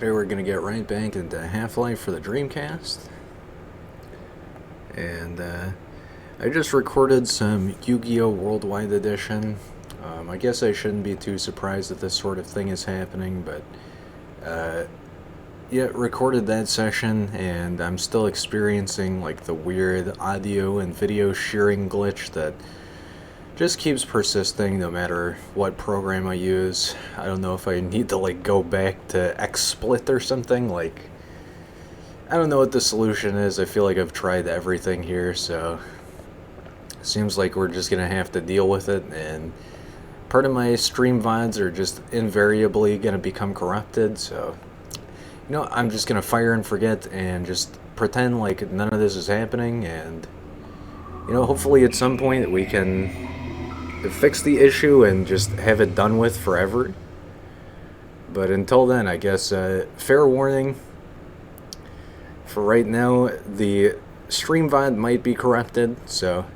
Today we're going to get right back into Half-Life for the Dreamcast. And I just recorded some Yu-Gi-Oh! Worldwide Edition. I guess I shouldn't be too surprised that this sort of thing is happening, but yeah, recorded that session, and I'm still experiencing like the weird audio and video shearing glitch that just keeps persisting no matter what program I use. I don't know if I need to like go back to XSplit or something. Like, I don't know what the solution is. I feel like I've tried everything here, so it seems like we're just gonna have to deal with it. And part of my stream VODs are just invariably gonna become corrupted, so you know, I'm just gonna fire and forget and just pretend like none of this is happening, and you know, hopefully at some point we can fix the issue and just have it done with forever. But until then, I guess fair warning, for right now the stream VOD might be corrupted, so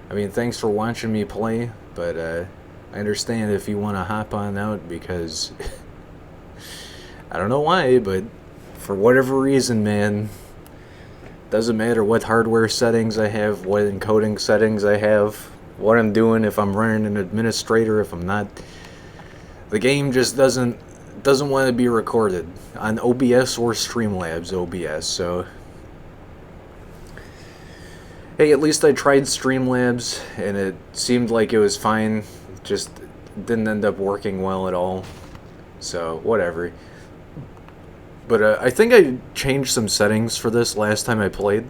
I mean, thanks for watching me play, but I understand if you want to hop on out, because I don't know why, but for whatever reason, man, doesn't matter what hardware settings I have, what encoding settings I have, what I'm doing, if I'm running an administrator, if I'm not, the game just doesn't want to be recorded on OBS or Streamlabs OBS. So hey, at least I tried Streamlabs and it seemed like it was fine, just didn't end up working well at all, so whatever. But I think I changed some settings for this last time I played.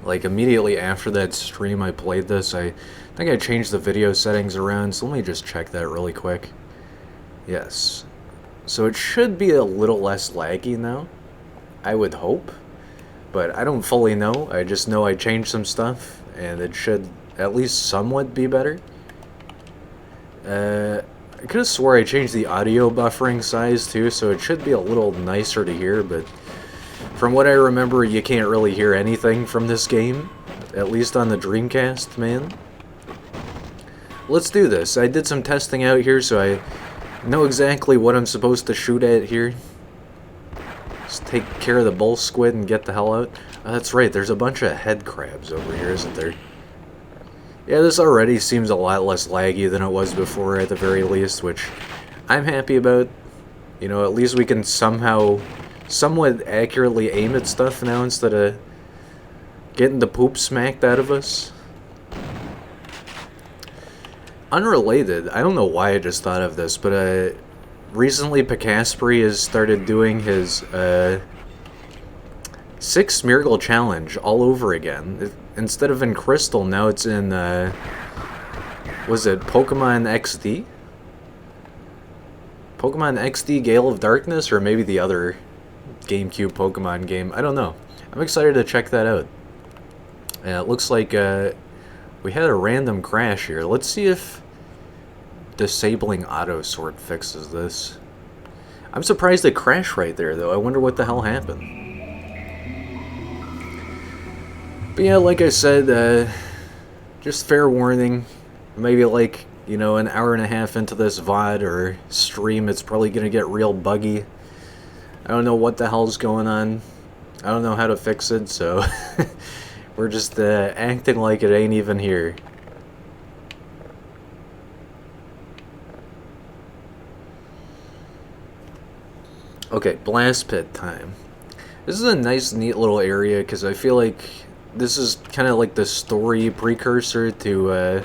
Like, immediately after that stream I played this, I think I changed the video settings around, so let me just check that really quick. Yes. So it should be a little less laggy now, I would hope. But I don't fully know, I just know I changed some stuff, and it should at least somewhat be better. I could have swore I changed the audio buffering size too, so it should be a little nicer to hear, but from what I remember, you can't really hear anything from this game, at least on the Dreamcast, man. Let's do this. I did some testing out here, so I know exactly what I'm supposed to shoot at here. Just take care of the bull squid and get the hell out. Oh, that's right, there's a bunch of head crabs over here, isn't there? Yeah, this already seems a lot less laggy than it was before, at the very least, which I'm happy about. You know, at least we can somewhat accurately aim at stuff now instead of getting the poop smacked out of us. Unrelated, I don't know why I just thought of this, but recently Picaspri has started doing his 6 Miracle Challenge all over again. Instead of in Crystal, now it's in, was it Pokemon XD? Pokemon XD Gale of Darkness, or maybe the other GameCube Pokemon game, I don't know. I'm excited to check that out. It looks like we had a random crash here. Let's see if disabling auto sort fixes this. I'm surprised it crashed right there, though. I wonder what the hell happened. But yeah, like I said, just fair warning. Maybe like, you know, an hour and a half into this VOD or stream, it's probably gonna get real buggy. I don't know what the hell's going on. I don't know how to fix it, so we're just acting like it ain't even here. Okay, blast pit time. This is a nice, neat little area, because I feel like this is kind of like the story precursor to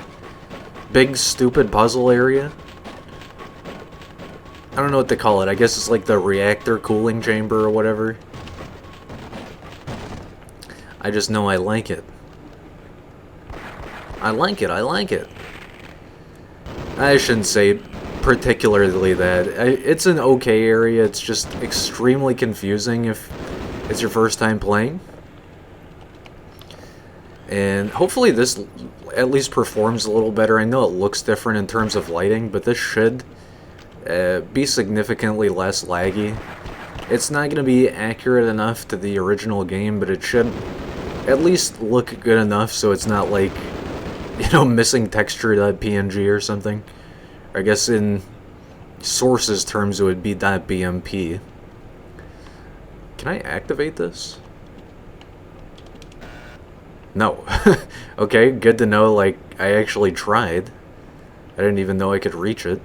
Big Stupid Puzzle area. I don't know what to call it. I guess it's like the reactor cooling chamber or whatever. I just know I like it. I like it, I like it. I shouldn't say particularly that. It's an okay area, it's just extremely confusing if it's your first time playing. And hopefully this at least performs a little better. I know it looks different in terms of lighting, but this should be significantly less laggy. It's not going to be accurate enough to the original game, but it should at least look good enough so it's not like, you know, missing texture.png or something. I guess in sources terms it would be .bmp. Can I activate this? No. Okay, good to know, like, I actually tried. I didn't even know I could reach it.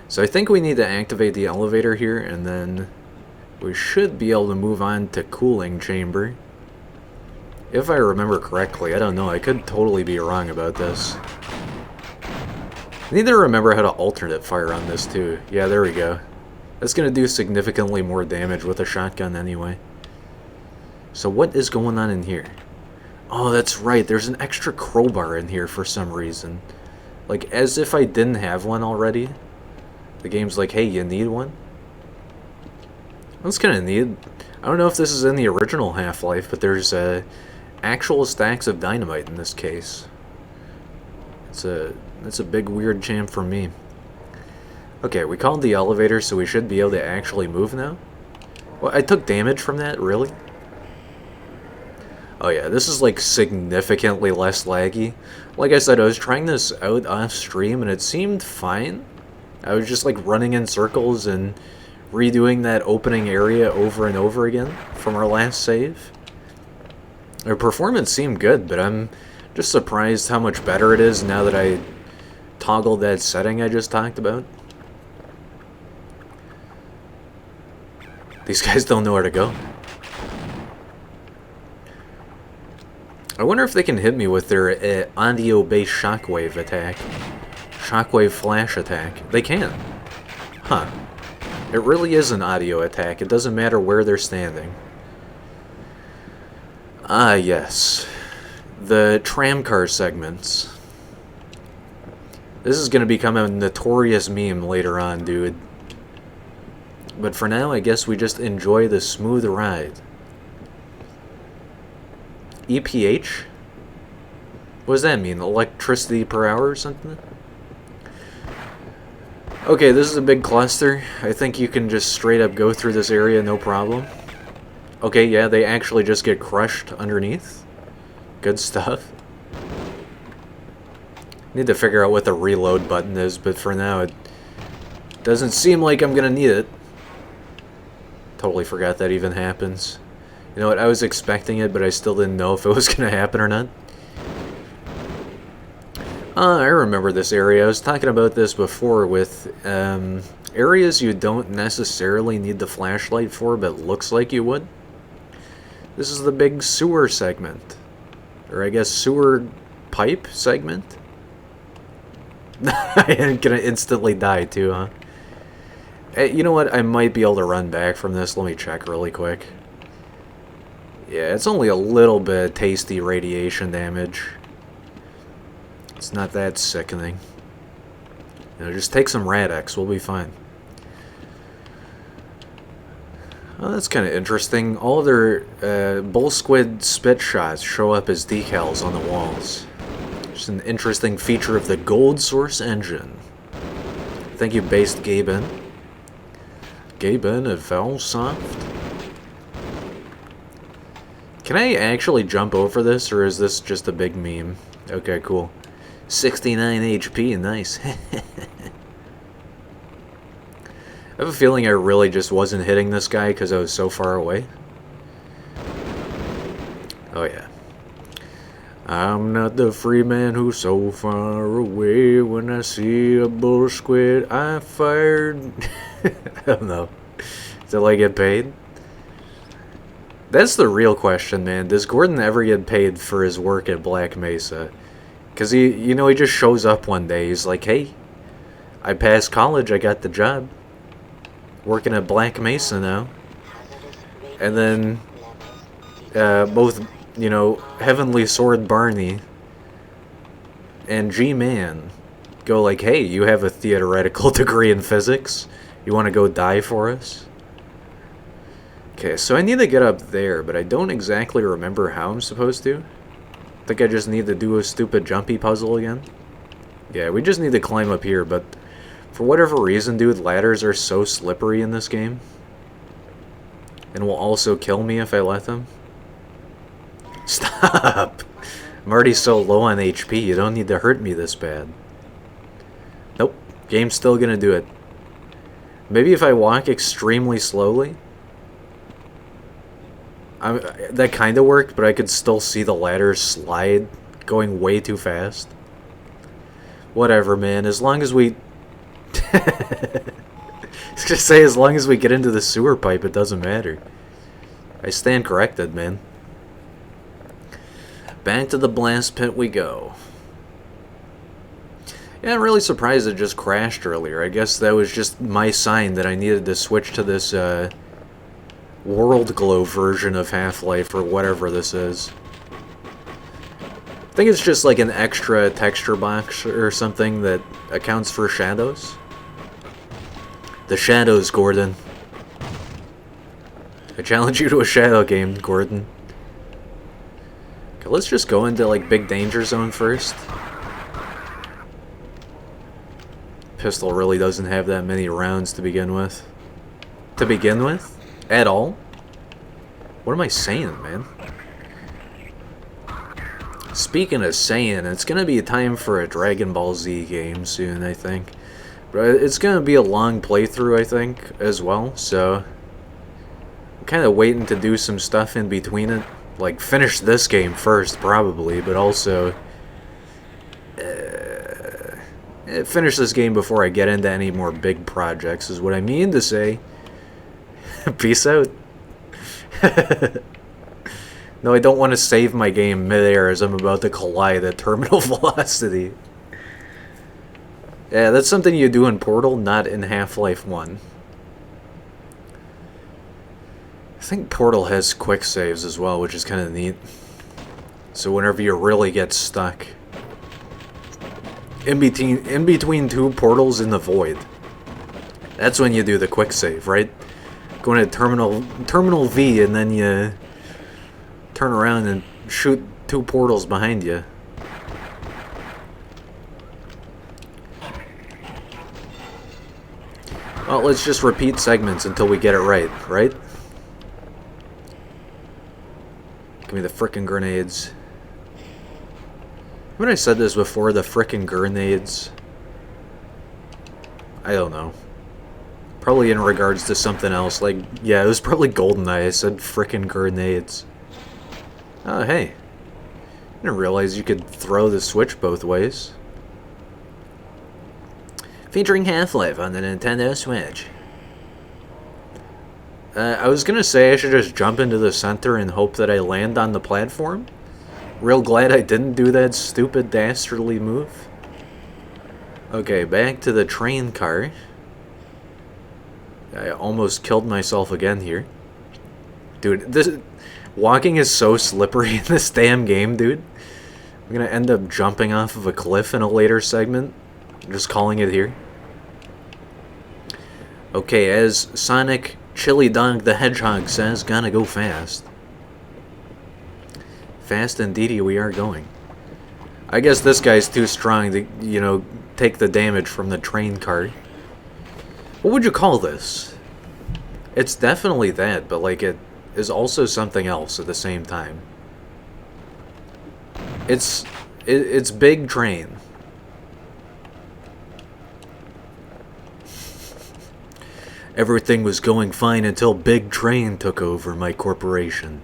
So I think we need to activate the elevator here, and then we should be able to move on to cooling chamber. If I remember correctly, I don't know, I could totally be wrong about this. I need to remember how to alternate fire on this too. Yeah, there we go. That's gonna do significantly more damage with a shotgun anyway. So what is going on in here? Oh, that's right, there's an extra crowbar in here for some reason. Like, as if I didn't have one already. The game's like, hey, you need one? That's kind of neat. I don't know if this is in the original Half-Life, but there's actual stacks of dynamite in this case. It's a big weird champ for me. Okay, we called the elevator, so we should be able to actually move now. Well, I took damage from that, really? Oh yeah, this is like significantly less laggy. Like I said, I was trying this out off stream and it seemed fine. I was just like running in circles and redoing that opening area over and over again from our last save. Our performance seemed good, but I'm just surprised how much better it is now that I toggled that setting I just talked about. These guys don't know where to go. I wonder if they can hit me with their audio-based shockwave attack. Shockwave flash attack. They can. Huh. It really is an audio attack. It doesn't matter where they're standing. Ah, yes. The tramcar segments. This is going to become a notorious meme later on, dude. But for now, I guess we just enjoy the smooth ride. EPH? What does that mean? Electricity per hour or something? Okay, this is a big cluster. I think you can just straight up go through this area, no problem. Okay, yeah, they actually just get crushed underneath. Good stuff. Need to figure out what the reload button is, but for now it doesn't seem like I'm gonna need it. Totally forgot that even happens. You know what, I was expecting it, but I still didn't know if it was gonna happen or not. I remember this area. I was talking about this before with areas you don't necessarily need the flashlight for, but looks like you would. This is the big sewer segment. Or I guess sewer pipe segment? I'm gonna instantly die too, huh? Hey, you know what? I might be able to run back from this. Let me check really quick. Yeah, it's only a little bit of tasty radiation damage. It's not that sickening. You know, just take some Rad-X, we'll be fine. Oh, that's kind of interesting. All of their bull squid spit shots show up as decals on the walls. Just an interesting feature of the Gold Source engine. Thank you, Based Gaben. Gaben of Valsoft. Can I actually jump over this, or is this just a big meme? Okay, cool. 69 HP, nice. I have a feeling I really just wasn't hitting this guy because I was so far away. Oh yeah. I'm not the free man who's so far away. When I see a bull squid, I fired. I don't know. Till I get paid? That's the real question, man. Does Gordon ever get paid for his work at Black Mesa? Because he, you know, he just shows up one day. He's like, hey, I passed college. I got the job. Working at Black Mesa now. And then both, you know, Heavenly Sword Barney and G-Man go like, hey, you have a theoretical degree in physics. You want to go die for us? Okay, so I need to get up there, but I don't exactly remember how I'm supposed to. I think I just need to do a stupid jumpy puzzle again. Yeah, we just need to climb up here, but for whatever reason, dude, ladders are so slippery in this game. And will also kill me if I let them. Stop! I'm already so low on HP, you don't need to hurt me this bad. Nope, game's still gonna do it. Maybe if I walk extremely slowly, that kind of worked, but I could still see the ladder slide going way too fast. Whatever, man. As long as we... I was gonna say, as long as we get into the sewer pipe, it doesn't matter. I stand corrected, man. Back to the blast pit we go. Yeah, I'm really surprised it just crashed earlier. I guess that was just my sign that I needed to switch to this, World Glow version of Half-Life, or whatever this is. I think it's just like an extra texture box or something that accounts for shadows. The shadows, Gordon. I challenge you to a shadow game, Gordon. Okay, let's just go into, like, Big Danger Zone first. Pistol really doesn't have that many rounds to begin with. At all? What am I saying, man? Speaking of saying, it's gonna be time for a Dragon Ball Z game soon, I think. But it's gonna be a long playthrough, I think, as well, so... I'm kinda waiting to do some stuff in between it. Like, finish this game first, probably, but also... finish this game before I get into any more big projects, is what I mean to say. Peace out. No, I don't want to save my game midair as I'm about to collide at terminal velocity. Yeah, that's something you do in Portal, not in Half-Life 1. I think Portal has quick saves as well, which is kind of neat. So whenever you really get stuck in between two portals in the void, that's when you do the quick save, right? Go into Terminal V, and then you turn around and shoot two portals behind you. Well, let's just repeat segments until we get it right? Give me the frickin' grenades. Haven't I said this before? The frickin' grenades? I don't know. Probably in regards to something else. Like, yeah, it was probably GoldenEye. I said frickin' grenades. Oh, hey. I didn't realize you could throw the Switch both ways. Featuring Half-Life on the Nintendo Switch. I was gonna say I should just jump into the center and hope that I land on the platform. Real glad I didn't do that stupid dastardly move. Okay, back to the train car. I almost killed myself again here. Dude, this walking is so slippery in this damn game, dude. I'm gonna end up jumping off of a cliff in a later segment. I'm just calling it here. Okay, as Sonic Chili Dog the Hedgehog says, gotta go fast. Fast indeedy we are going. I guess this guy's too strong to, you know, take the damage from the train car. What would you call this? It's definitely that, but like it is also something else at the same time. It's Big Train. Everything was going fine until Big Train took over my corporation.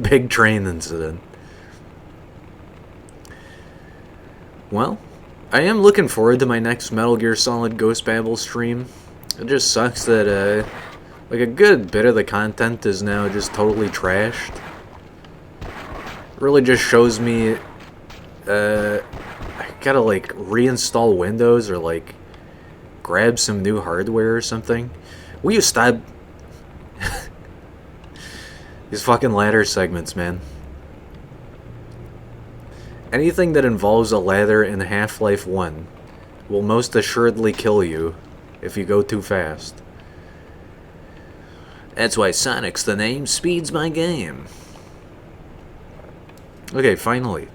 Big Train incident. Well, I am looking forward to my next Metal Gear Solid Ghost Babel stream. It just sucks that, like a good bit of the content is now just totally trashed. It really just shows me, I gotta, like, reinstall Windows or, like, grab some new hardware or something. Will you stop? These fucking ladder segments, man. Anything that involves a ladder in Half-Life 1 will most assuredly kill you if you go too fast. That's why Sonic's the name speeds my game. Okay, finally.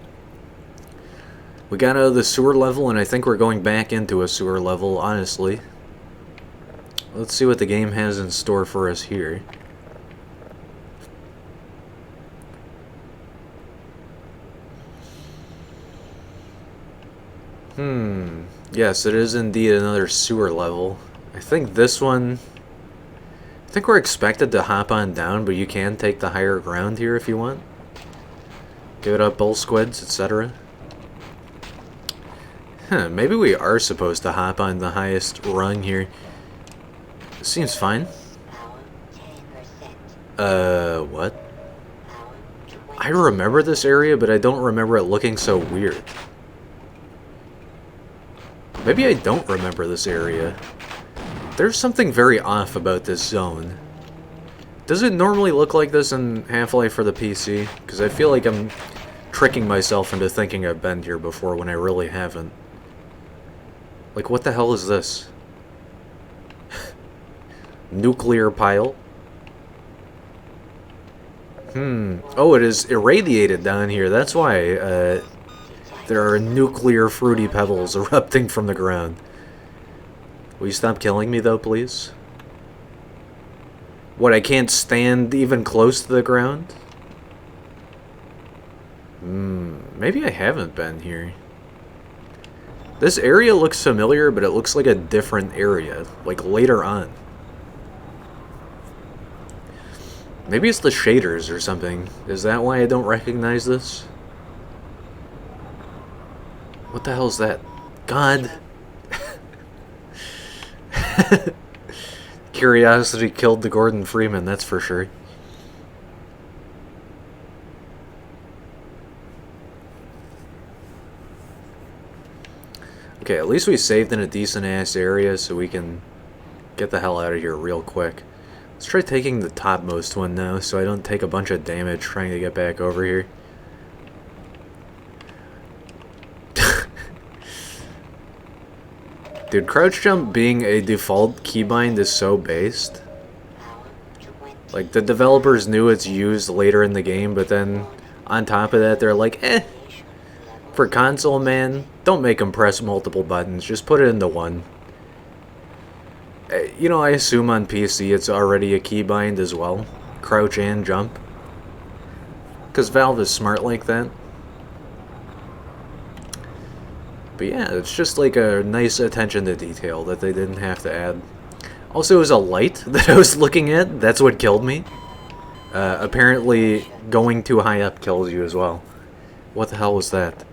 We got out of the sewer level, and I think we're going back into a sewer level, honestly. Let's see what the game has in store for us here. Yes, it is indeed another sewer level. I think this one I think we're expected to hop on down, but you can take the higher ground here if you want. Give it up, bull squids, etc. Huh, maybe we are supposed to hop on the highest rung here. Seems fine. What? I remember this area, but I don't remember it looking so weird. Maybe I don't remember this area. There's something very off about this zone. Does it normally look like this in Half-Life for the PC? Because I feel like I'm tricking myself into thinking I've been here before when I really haven't. Like, what the hell is this? Nuclear pile? Oh, it is irradiated down here. That's why there are nuclear fruity pebbles erupting from the ground. Will you stop killing me, though, please? What, I can't stand even close to the ground? Maybe I haven't been here. This area looks familiar, but it looks like a different area, like later on. Maybe it's the shaders or something. Is that why I don't recognize this? What the hell is that? God! Curiosity killed the Gordon Freeman, that's for sure. Okay, at least we saved in a decent-ass area so we can get the hell out of here real quick. Let's try taking the topmost one now so I don't take a bunch of damage trying to get back over here. Dude, crouch jump being a default keybind is so based. Like, the developers knew it's used later in the game, but then on top of that, they're like, for console, man, don't make them press multiple buttons, just put it into one. You know, I assume on PC it's already a keybind as well. Crouch and jump. Because Valve is smart like that. But yeah, it's just like a nice attention to detail that they didn't have to add. Also, it was a light that I was looking at. That's what killed me. Apparently, going too high up kills you as well. What the hell was that?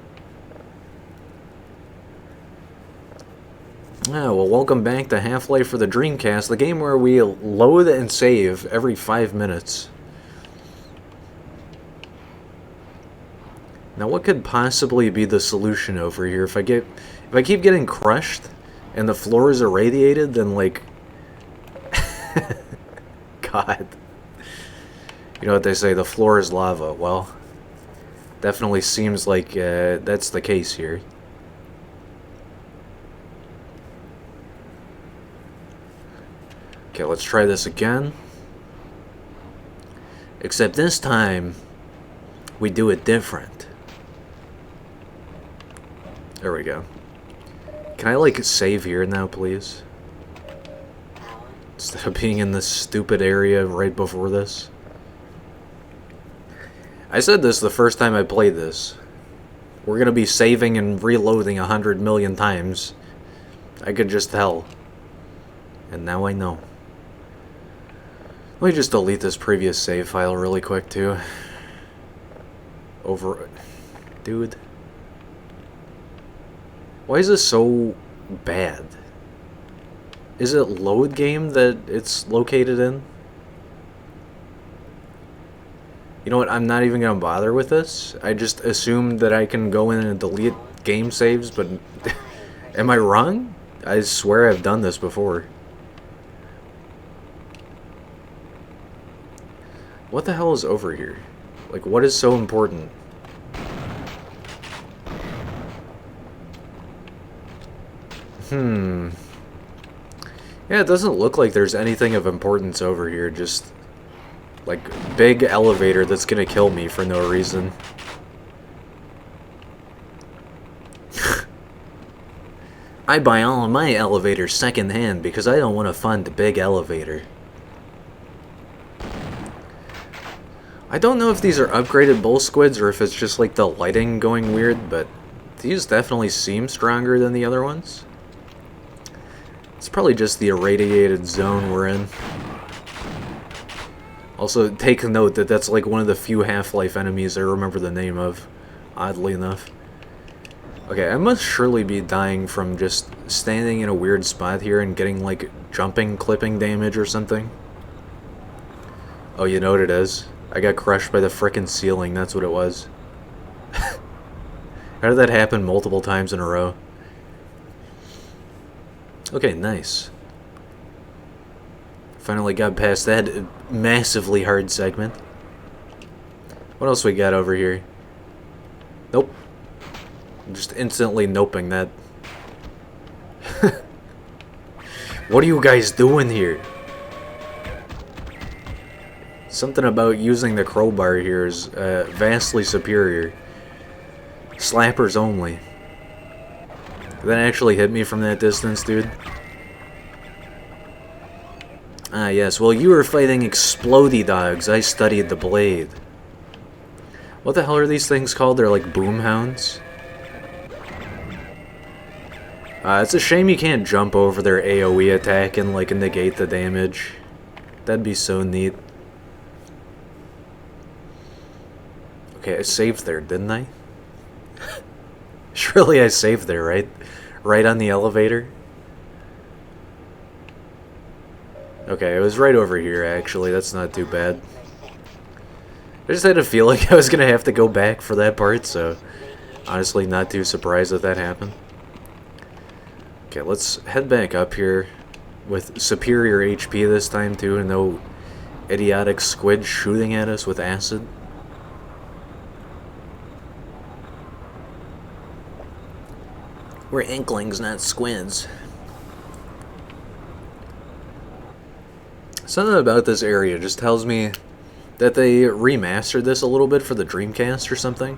Oh, well, welcome back to Half-Life for the Dreamcast, the game where we load and save every 5 minutes. Now, what could possibly be the solution over here? If I keep getting crushed and the floor is irradiated, then, like... God. You know what they say, the floor is lava. Well, definitely seems like that's the case here. Okay, let's try this again. Except this time, we do it different. There we go. Can I, like, save here now, please? Instead of being in this stupid area right before this. I said this the first time I played this. We're gonna be saving and reloading 100 million times. I could just tell. And now I know. Let me just delete this previous save file really quick, too. Dude. Why is this so bad? Is it load game that it's located in? You know what, I'm not even gonna bother with this. I just assumed that I can go in and delete game saves, but... Am I wrong? I swear I've done this before. What the hell is over here? Like, what is so important? Yeah, it doesn't look like there's anything of importance over here. Just, like, big elevator that's gonna kill me for no reason. I buy all of my elevators secondhand because I don't want to fund a big elevator. I don't know if these are upgraded bull squids or if it's just like the lighting going weird, but these definitely seem stronger than the other ones. It's probably just the irradiated zone we're in. Also, take note that that's like one of the few Half-Life enemies I remember the name of, oddly enough. Okay, I must surely be dying from just standing in a weird spot here and getting, like, jumping, clipping damage or something. Oh, you know what it is? I got crushed by the frickin' ceiling, that's what it was. How did that happen multiple times in a row? Okay, nice. Finally got past that massively hard segment. What else we got over here? Nope. I'm just instantly noping that. What are you guys doing here? Something about using the crowbar here is vastly superior. Slappers only. Did that actually hit me from that distance, dude? Ah, yes. Well, you were fighting explodey dogs. I studied the blade. What the hell are these things called? They're like boom hounds? It's a shame you can't jump over their AoE attack and, like, negate the damage. That'd be so neat. Okay, I saved there, didn't I? Surely I saved there, right? Right on the elevator? Okay, it was right over here, actually. That's not too bad. I just had a feeling I was gonna have to go back for that part, so honestly not too surprised that that happened. Okay, let's head back up here with superior HP this time, too, and no idiotic squid shooting at us with acid. We're inklings, not squids. Something about this area just tells me that they remastered this a little bit for the Dreamcast or something.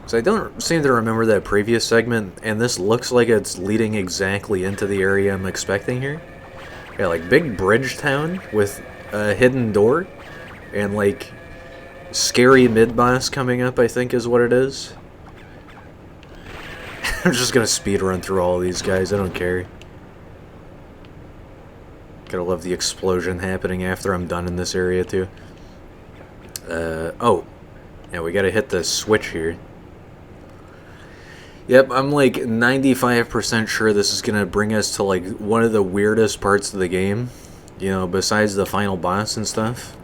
So I don't seem to remember that previous segment, and this looks like it's leading exactly into the area I'm expecting here. Yeah, like big bridge town with a hidden door, and like scary mid-boss coming up, I think is what it is. I'm just gonna speed run through all of these guys, I don't care. Gotta love the explosion happening after I'm done in this area too. Oh. Yeah, we gotta hit the switch here. Yep, I'm like 95% sure this is gonna bring us to like one of the weirdest parts of the game. You know, besides the final boss and stuff.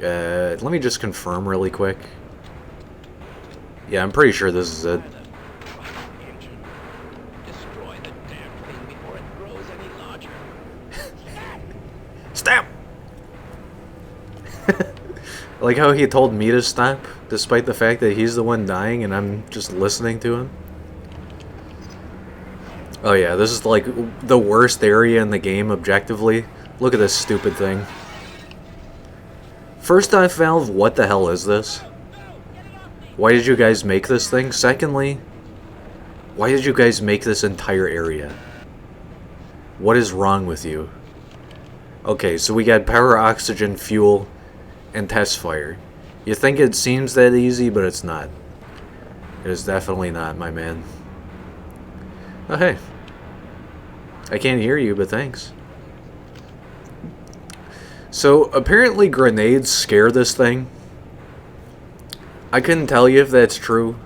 Let me just confirm really quick. Yeah, I'm pretty sure this is it. Stop! Like how he told me to stop, despite the fact that he's the one dying and I'm just listening to him. Oh yeah, this is like the worst area in the game, objectively. Look at this stupid thing. First off, Valve, what the hell is this? Why did you guys make this thing? Secondly, why did you guys make this entire area? What is wrong with you? Okay, so we got power, oxygen, fuel, and test fire. You think it seems that easy, but it's not. It is definitely not, my man. Oh, hey. I can't hear you, but thanks. So, apparently grenades scare this thing. I couldn't tell you if that's true.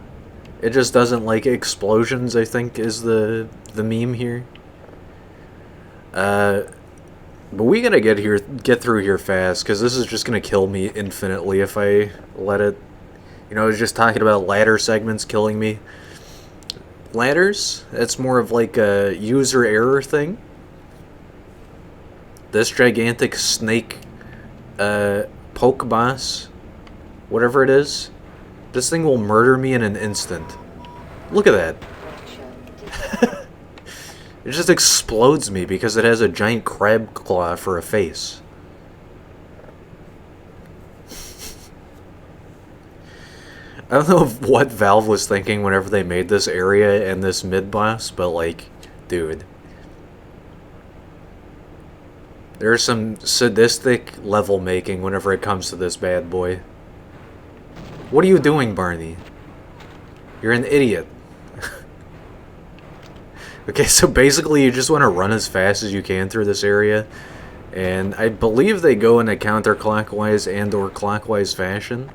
It just doesn't like explosions, I think, is the meme here. But we gotta get through here fast, because this is just gonna kill me infinitely if I let it. You know, I was just talking about ladder segments killing me. Ladders? That's more of like a user error thing. This gigantic snake poke boss, whatever it is, this thing will murder me in an instant. Look at that. It just explodes me because it has a giant crab claw for a face. I don't know what Valve was thinking whenever they made this area and this mid-boss, but like, dude. There's some sadistic level making whenever it comes to this bad boy. What are you doing, Barney? You're an idiot. Okay, so basically you just want to run as fast as you can through this area And I believe they go in a counterclockwise and or clockwise fashion.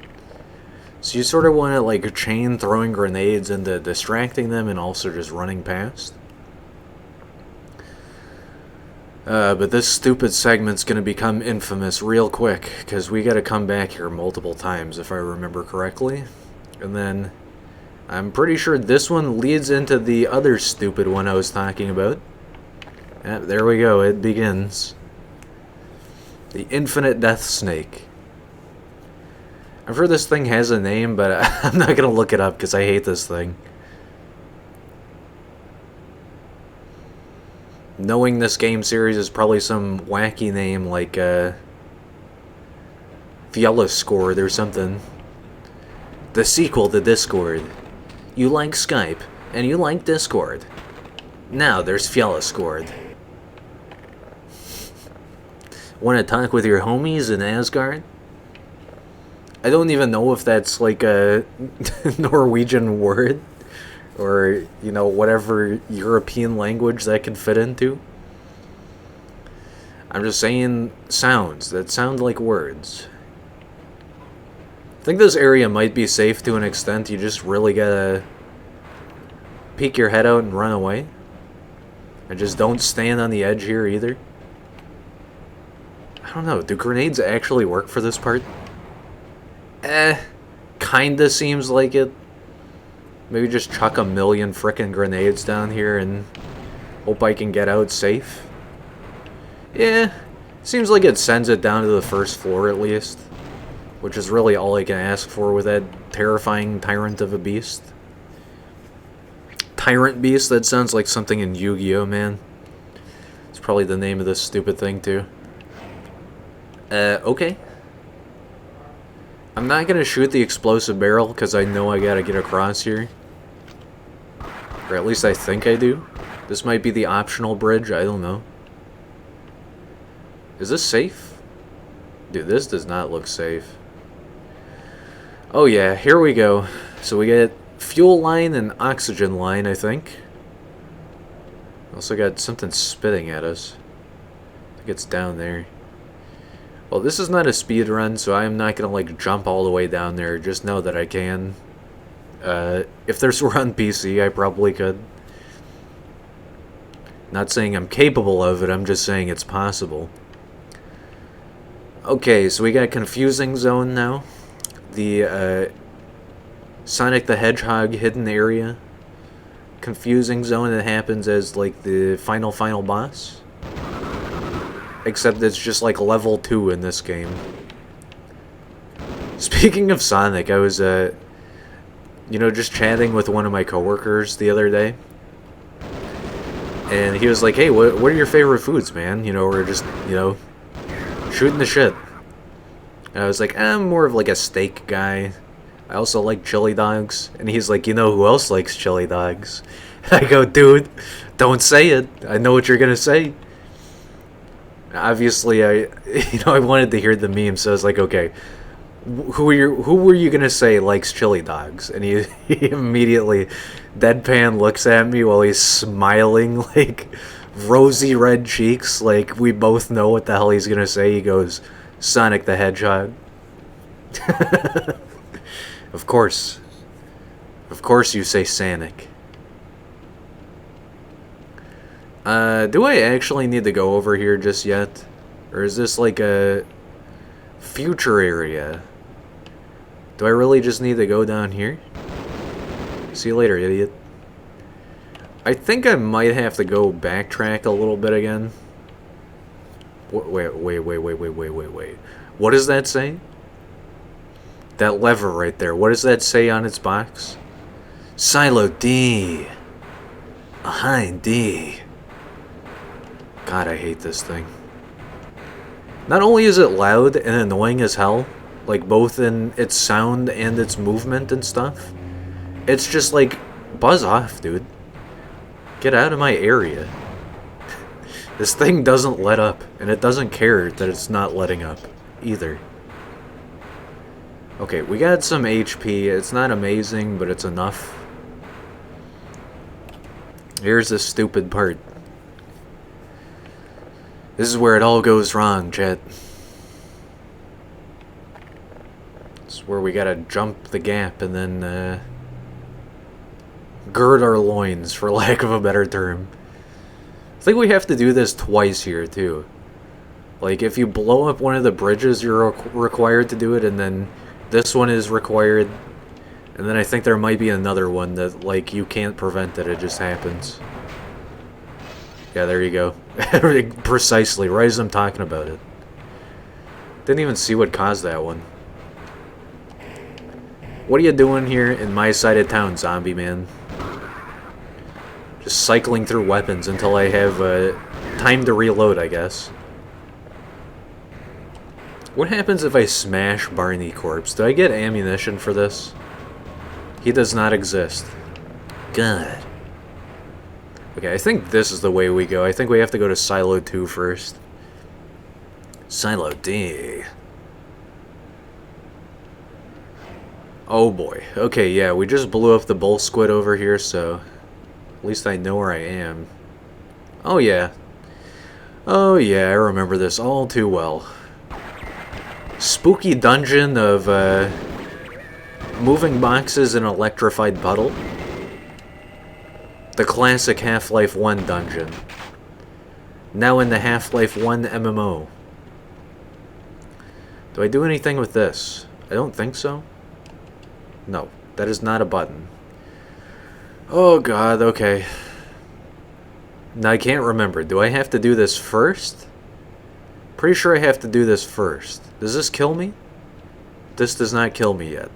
So you sort of want to like chain throwing grenades into distracting them and also just running past. But this stupid segment's gonna become infamous real quick, because we gotta come back here multiple times if I remember correctly. And then I'm pretty sure this one leads into the other stupid one I was talking about. There we go, it begins. The Infinite Death Snake. I've heard this thing has a name, but I'm not gonna look it up because I hate this thing. Knowing this game series is probably some wacky name like Fieliscord or something. The sequel to Discord. You like Skype, and you like Discord. Now there's Fieliscord. Want to talk with your homies in Asgard? I don't even know if that's like a Norwegian word. Or, you know, whatever European language that can fit into. I'm just saying sounds that sound like words. I think this area might be safe to an extent. You just really gotta peek your head out and run away. And just don't stand on the edge here either. I don't know, do grenades actually work for this part? Kinda seems like it. Maybe just chuck a million frickin' grenades down here and hope I can get out safe. Yeah, seems like it sends it down to the first floor at least. Which is really all I can ask for with that terrifying tyrant of a beast. Tyrant beast? That sounds like something in Yu-Gi-Oh, man. It's probably the name of this stupid thing too. Okay. I'm not gonna shoot the explosive barrel because I know I gotta get across here. Or at least I think I do. This might be the optional bridge, I don't know. Is this safe? Dude, this does not look safe. Oh yeah, here we go. So we get fuel line and oxygen line, I think. Also got something spitting at us. I think it's down there. Well, this is not a speed run, so I'm not gonna like jump all the way down there. Just know that I can. If this were on PC, I probably could. Not saying I'm capable of it, I'm just saying it's possible. Okay, so we got Confusing Zone now. The Sonic the Hedgehog hidden area. Confusing Zone that happens as like the final boss. Except it's just like level 2 in this game. Speaking of Sonic, I was, you know, just chatting with one of my coworkers the other day. And he was like, hey, what are your favorite foods, man? You know, we're just, you know, shooting the shit. And I was like, I'm more of like a steak guy. I also like chili dogs. And he's like, you know who else likes chili dogs? I go, dude, don't say it. I know what you're gonna say. Obviously, I wanted to hear the meme, so I was like, okay, who were you gonna say likes chili dogs? And he immediately deadpan looks at me while he's smiling, like rosy red cheeks, like we both know what the hell he's gonna say. He goes, Sonic the Hedgehog. Of course you say Sonic. Do I actually need to go over here just yet? Or is this like a future area? Do I really just need to go down here? See you later, idiot. I think I might have to go backtrack a little bit again. Wait. What does that say? That lever right there. What does that say on its box? Silo D. Behind D. God, I hate this thing. Not only is it loud and annoying as hell, like both in its sound and its movement and stuff, it's just like, buzz off, dude. Get out of my area. This thing doesn't let up, and it doesn't care that it's not letting up, either. Okay, we got some HP. It's not amazing, but it's enough. Here's the stupid part. This is where it all goes wrong, chat. This is where we gotta jump the gap and then gird our loins, for lack of a better term. I think we have to do this twice here, too. Like, if you blow up one of the bridges, you're required to do it, and then this one is required. And then I think there might be another one that, like, you can't prevent it, it just happens. Yeah, there you go. Precisely, right as I'm talking about it. Didn't even see what caused that one. What are you doing here in my side of town, zombie man? Just cycling through weapons until I have time to reload, I guess. What happens if I smash Barney Corpse? Do I get ammunition for this? He does not exist. God. Okay, I think this is the way we go. I think we have to go to Silo 2 first. Silo D. Oh boy. Okay, yeah, we just blew up the bull squid over here, so at least I know where I am. Oh yeah. Oh yeah, I remember this all too well. Spooky dungeon of moving boxes in an electrified puddle. The classic Half-Life 1 dungeon. Now in the Half-Life 1 MMO. Do I do anything with this? I don't think so. No, that is not a button. Oh god, okay. Now I can't remember. Do I have to do this first? Pretty sure I have to do this first. Does this kill me? This does not kill me yet.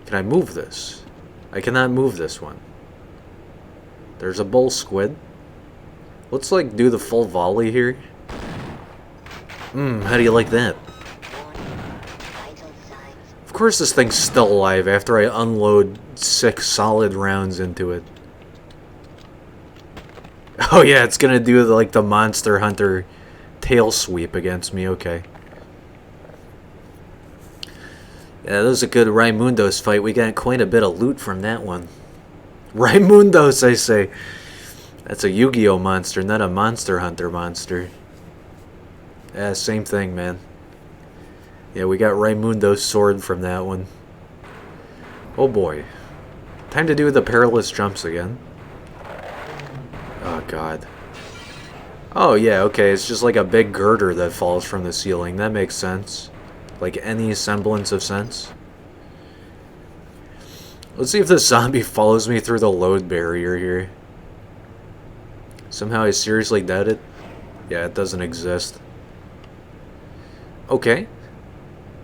Can I move this? I cannot move this one. There's a bull squid. Let's like do the full volley here. How do you like that? Of course this thing's still alive after I unload 6 solid rounds into it. Oh yeah, it's gonna do like the Monster Hunter tail sweep against me, okay. Yeah, that was a good Raimundos fight. We got quite a bit of loot from that one. Raimundos, I say. That's a Yu-Gi-Oh monster, not a Monster Hunter monster. Yeah, same thing, man. Yeah, we got Raimundo's sword from that one. Oh boy. Time to do the perilous jumps again. Oh god. Oh yeah, okay, it's just like a big girder that falls from the ceiling. That makes sense. Like any semblance of sense. Let's see if this zombie follows me through the load barrier here. Somehow I seriously doubt it. Yeah, it doesn't exist. Okay.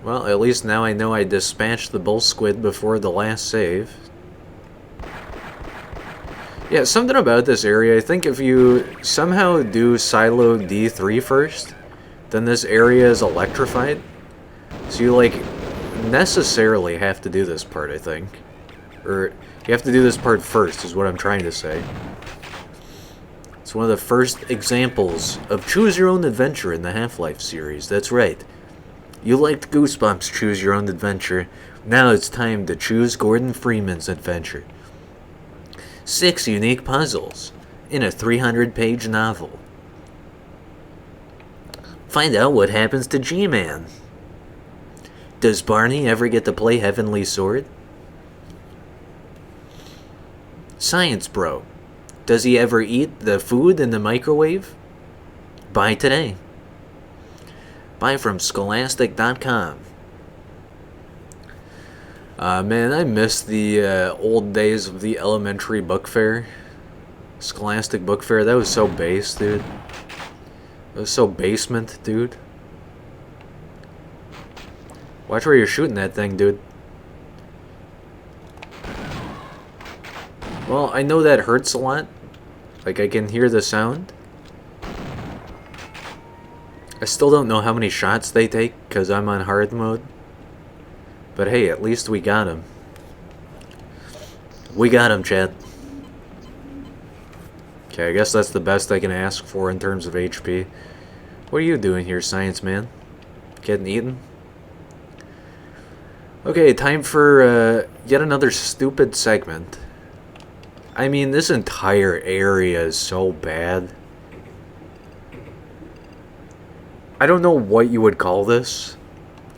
Well, at least now I know I dispatched the bull squid before the last save. Yeah, something about this area. I think if you somehow do Silo D3 first, then this area is electrified. So you, like, necessarily have to do this part, I think. Or, you have to do this part first, is what I'm trying to say. It's one of the first examples of Choose Your Own Adventure in the Half-Life series. That's right. You liked Goosebumps Choose Your Own Adventure. Now it's time to choose Gordon Freeman's adventure. 6 unique puzzles in a 300-page novel. Find out what happens to G-Man. Does Barney ever get to play Heavenly Sword? Science Bro. Does he ever eat the food in the microwave? Buy today. Buy from Scholastic.com. Man, I miss the old days of the elementary book fair. Scholastic book fair, that was so base, dude. That was so basement, dude. Watch where you're shooting that thing, dude. Well, I know that hurts a lot. Like, I can hear the sound. I still don't know how many shots they take, because I'm on hard mode. But hey, at least we got him. We got him, Chad. Okay, I guess that's the best I can ask for in terms of HP. What are you doing here, science man? Getting eaten? Okay, time for yet another stupid segment. I mean, this entire area is so bad. I don't know what you would call this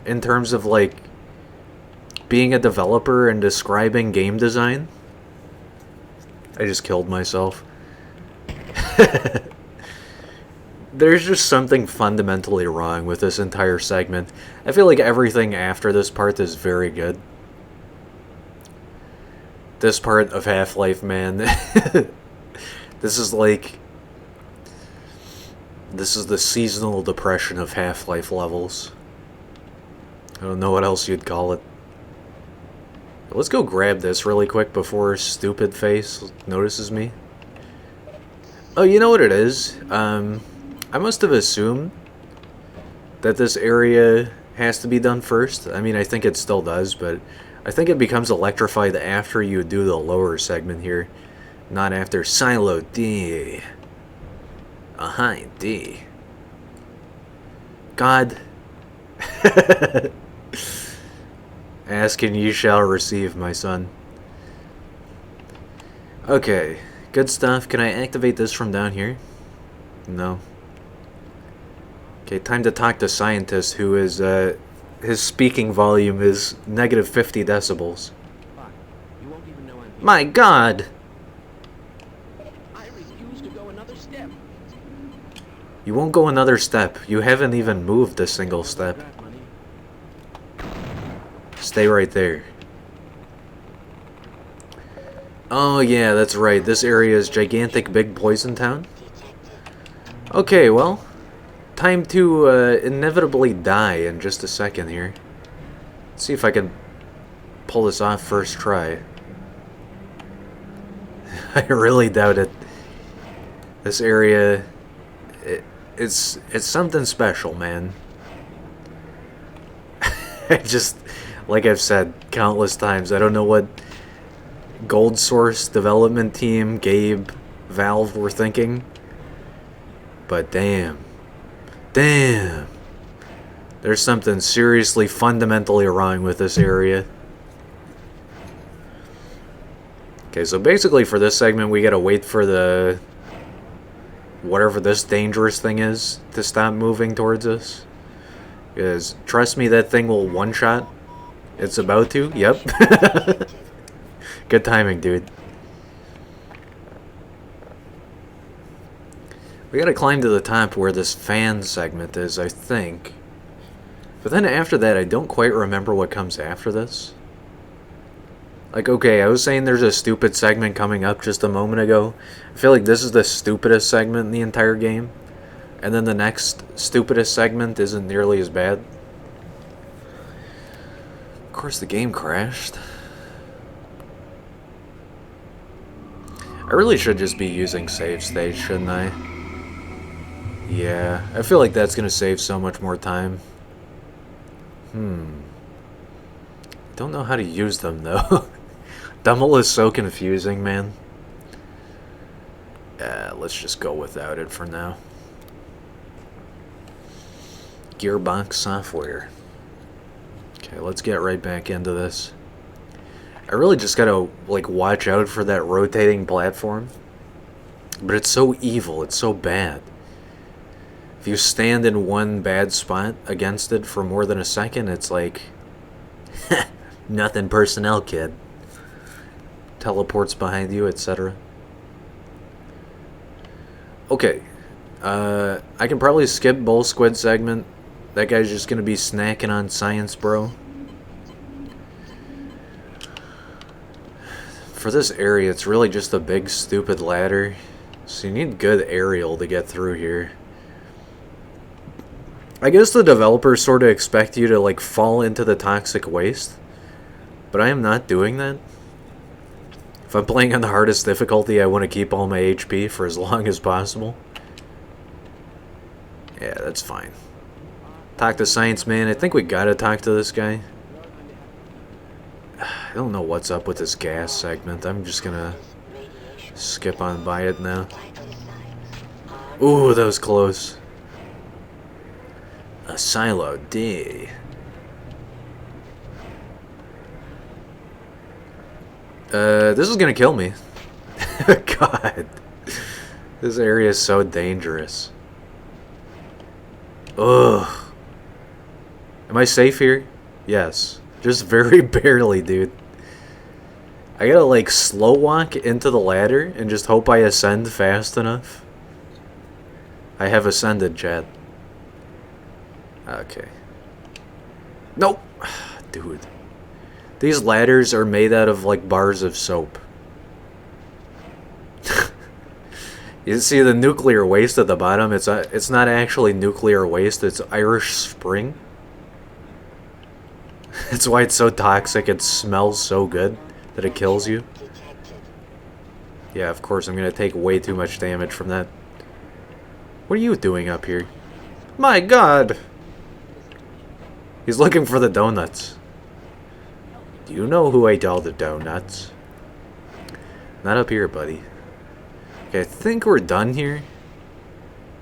in terms of like being a developer and describing game design. I just killed myself. There's just something fundamentally wrong with this entire segment. I feel like everything after this part is very good. This part of Half-Life, man. This is like... This is the seasonal depression of Half-Life levels. I don't know what else you'd call it. Let's go grab this really quick before stupid face notices me. Oh, you know what it is? I must have assumed that this area has to be done first. I mean, I think it still does, but I think it becomes electrified after you do the lower segment here, not after Silo D. Hi, D. God. Ask and you shall receive, my son. Okay, good stuff. Can I activate this from down here? No. Okay, time to talk to scientist who is, his speaking volume is negative 50 decibels. My God! I refuse to go another step. You won't go another step. You haven't even moved a single step. Stay right there. Oh yeah, that's right. This area is gigantic big poison town. Okay, well, time to inevitably die in just a second here. Let's see if I can pull this off first try. I really doubt it. This area, it's something special, man. I just, like I've said countless times, I don't know what Gold Source development team, Gabe, Valve were thinking. But damn. Damn. There's something seriously fundamentally wrong with this area. Okay, so basically for this segment we gotta wait for the... whatever this dangerous thing is to stop moving towards us. Because, trust me, that thing will one-shot. It's about to. Yep. Good timing, dude. We gotta climb to the top where this fan segment is, I think. But then after that, I don't quite remember what comes after this. Like, okay, I was saying there's a stupid segment coming up just a moment ago. I feel like this is the stupidest segment in the entire game. And then the next stupidest segment isn't nearly as bad. Of course, the game crashed. I really should just be using save state, shouldn't I? Yeah, I feel like that's gonna save so much more time. Don't know how to use them, though. Dumble is so confusing, man. Let's just go without it for now. Gearbox software. Okay, let's get right back into this. I really just gotta, like, watch out for that rotating platform. But it's so evil, it's so bad. If you stand in one bad spot against it for more than a second, it's like... nothing personnel, kid. Teleports behind you, etc. Okay. I can probably skip Bull Squid segment. That guy's just gonna be snacking on science, bro. For this area, it's really just a big, stupid ladder. So you need good aerial to get through here. I guess the developers sort of expect you to, like, fall into the toxic waste. But I am not doing that. If I'm playing on the hardest difficulty, I want to keep all my HP for as long as possible. Yeah, that's fine. Talk to Science Man. I think we gotta talk to this guy. I don't know what's up with this gas segment. I'm just gonna skip on by it now. Ooh, that was close. A Silo D. This is gonna kill me. God. This area is so dangerous. Ugh. Am I safe here? Yes. Just very barely, dude. I gotta, like, slow walk into the ladder and just hope I ascend fast enough. I have ascended, Chad. Okay. Nope. Dude. These ladders are made out of, like, bars of soap. You see the nuclear waste at the bottom? It's not actually nuclear waste, it's Irish Spring. That's why it's so toxic, it smells so good that it kills you. Yeah, of course, I'm gonna take way too much damage from that. What are you doing up here? My god! He's looking for the donuts. Do you know who ate all the donuts? Not up here, buddy. Okay, I think we're done here.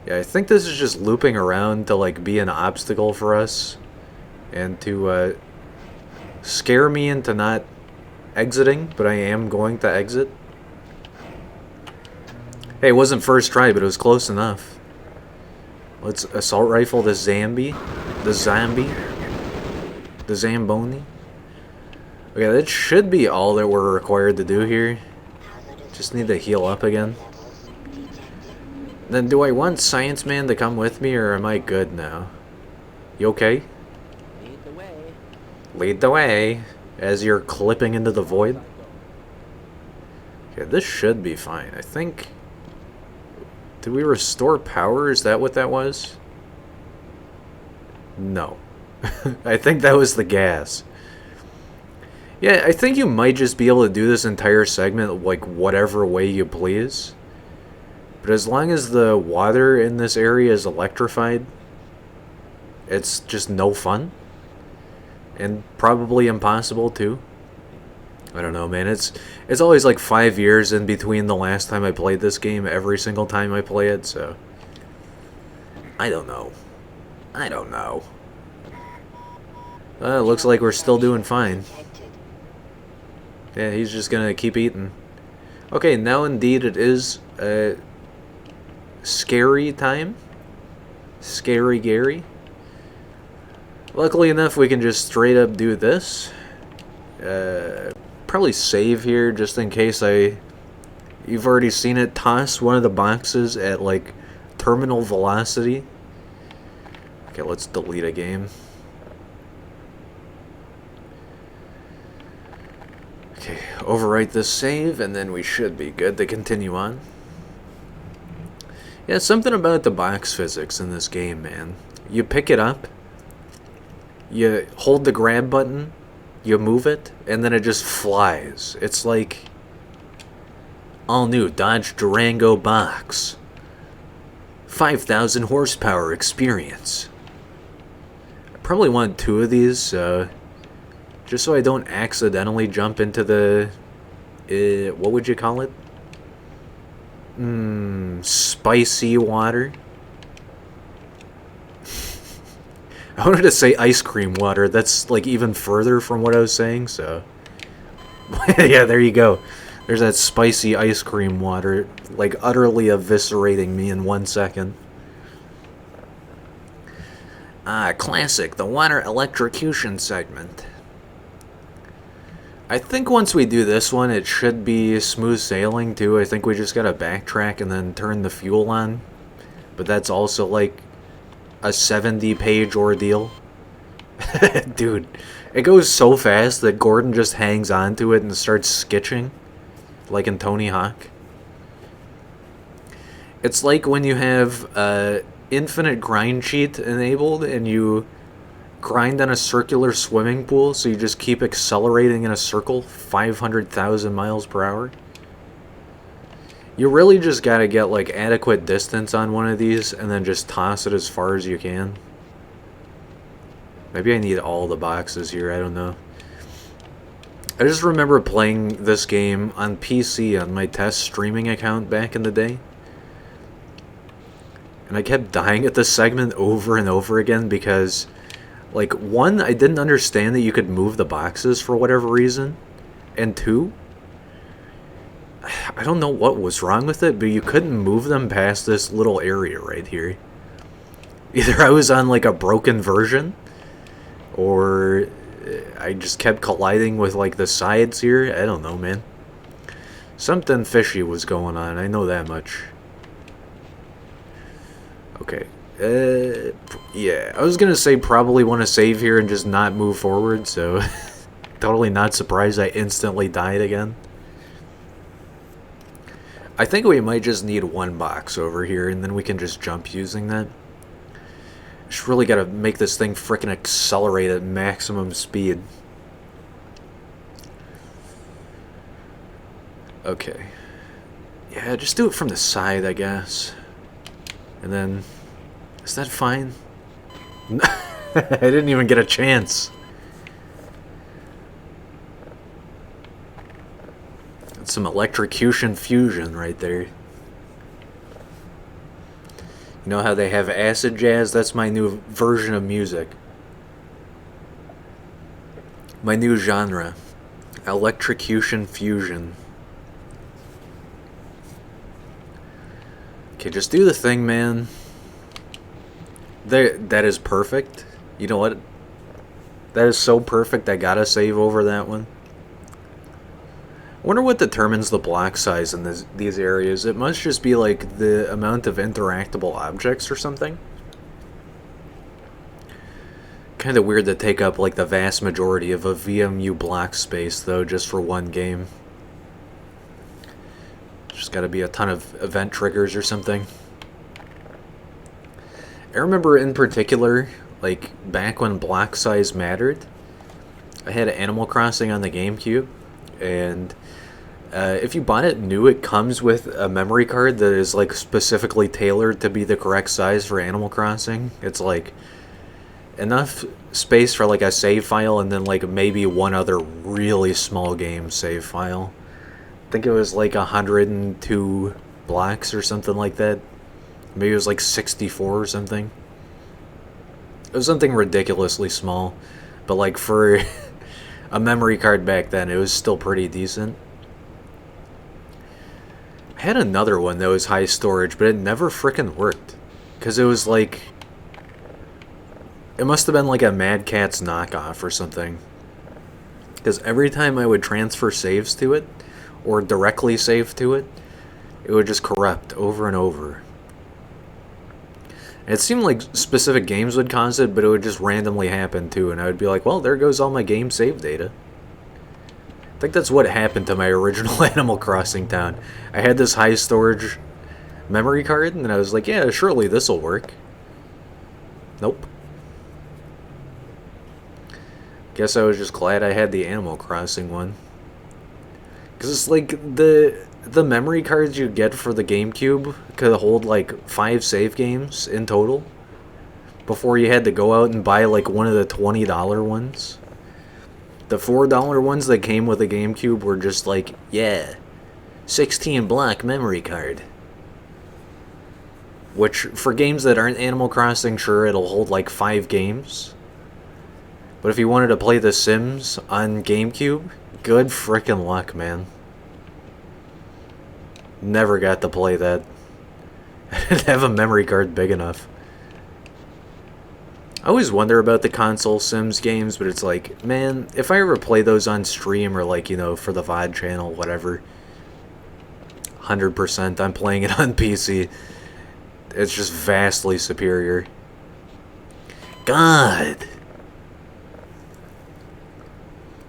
Yeah, I think this is just looping around to, like, be an obstacle for us. And to, scare me into not exiting, but I am going to exit. Hey, it wasn't first try, but it was close enough. Let's assault rifle the zombie. The zombie. The Zamboni. Okay, that should be all that we're required to do here. Just need to heal up again. Then do I want Science Man to come with me, or am I good now? You okay? Lead the way. Lead the way, as you're clipping into the void. Okay, this should be fine. I think... Did we restore power? Is that what that was? No. I think that was the gas. Yeah, I think you might just be able to do this entire segment like whatever way you please. But as long as the water in this area is electrified, it's just no fun. And probably impossible too. I don't know, man. It's always like 5 years in between the last time I played this game every single time I play it, so I don't know. I don't know. Looks like we're still doing fine. Yeah, he's just gonna keep eating. Okay, now indeed it is scary time. Scary Gary. Luckily enough, we can just straight up do this. Probably save here just in case you've already seen it, toss one of the boxes at like terminal velocity. Okay, let's delete a game. Okay, overwrite this save and then we should be good to continue on. Yeah, something about the box physics in this game, man. You pick it up, you hold the grab button, you move it, and then it just flies. It's like all new Dodge Durango box. 5,000 horsepower experience. I probably want 2 of these, just so I don't accidentally jump into the, what would you call it? Spicy water. I wanted to say ice cream water. That's like even further from what I was saying, so. Yeah, there you go. There's that spicy ice cream water, like utterly eviscerating me in 1 second. Ah, classic, the water electrocution segment. I think once we do this one, it should be smooth sailing too. I think we just gotta backtrack and then turn the fuel on. But that's also like a 70-page ordeal. Dude, it goes so fast that Gordon just hangs on to it and starts skitching. Like in Tony Hawk. It's like when you have infinite grind cheat enabled and you grind on a circular swimming pool, so you just keep accelerating in a circle 500,000 miles per hour. You really just gotta get like adequate distance on one of these and then just toss it as far as you can. Maybe I need all the boxes here, I don't know. I just remember playing this game on PC on my test streaming account back in the day. And I kept dying at this segment over and over again because, like, 1, I didn't understand that you could move the boxes for whatever reason. And 2, I don't know what was wrong with it, but you couldn't move them past this little area right here. Either I was on like a broken version, or I just kept colliding with like the sides here. I don't know, man. Something fishy was going on, I know that much. Okay. Yeah, I was gonna say probably want to save here and just not move forward, so totally not surprised I instantly died again. I think we might just need one box over here, and then we can just jump using that. Just really gotta make this thing frickin' accelerate at maximum speed. Okay. Yeah, just do it from the side, I guess. And then... Is that fine? I didn't even get a chance. That's some electrocution fusion right there. You know how they have acid jazz? That's my new version of music. My new genre. Electrocution fusion. Okay, just do the thing, man. That is perfect. You know what? That is so perfect, I gotta save over that one. I wonder what determines the block size in these areas. It must just be like the amount of interactable objects or something. Kind of weird to take up like the vast majority of a VMU block space though, just for one game. Just gotta be a ton of event triggers or something. I remember in particular, like back when block size mattered, I had Animal Crossing on the GameCube, and if you bought it new, it comes with a memory card that is like specifically tailored to be the correct size for Animal Crossing. It's like enough space for like a save file and then like maybe one other really small game save file. I think it was like 102 blocks or something like that. Maybe it was like 64 or something. It was something ridiculously small. But like for a memory card back then, it was still pretty decent. I had another one that was high storage, but it never frickin' worked. Because it was like... It must have been like a Mad Catz knockoff or something. Because every time I would transfer saves to it, or directly save to it, it would just corrupt over and over. It seemed like specific games would cause it, but it would just randomly happen too, and I would be like, well, there goes all my game save data. I think that's what happened to my original Animal Crossing town. I had this high storage memory card, and I was like, yeah, surely this'll work. Nope. Guess I was just glad I had the Animal Crossing one. Because it's like the memory cards you get for the GameCube could hold like 5 save games in total before you had to go out and buy like one of the $20 ones. The $4 ones that came with the GameCube were just like, yeah, 16 block memory card. Which, for games that aren't Animal Crossing, sure, it'll hold like 5 games. But if you wanted to play The Sims on GameCube, good frickin' luck, man. Never got to play that. I didn't have a memory card big enough. I always wonder about the console Sims games, but it's like, man, if I ever play those on stream or like, you know, for the VOD channel, whatever, 100% I'm playing it on PC. It's just vastly superior. God!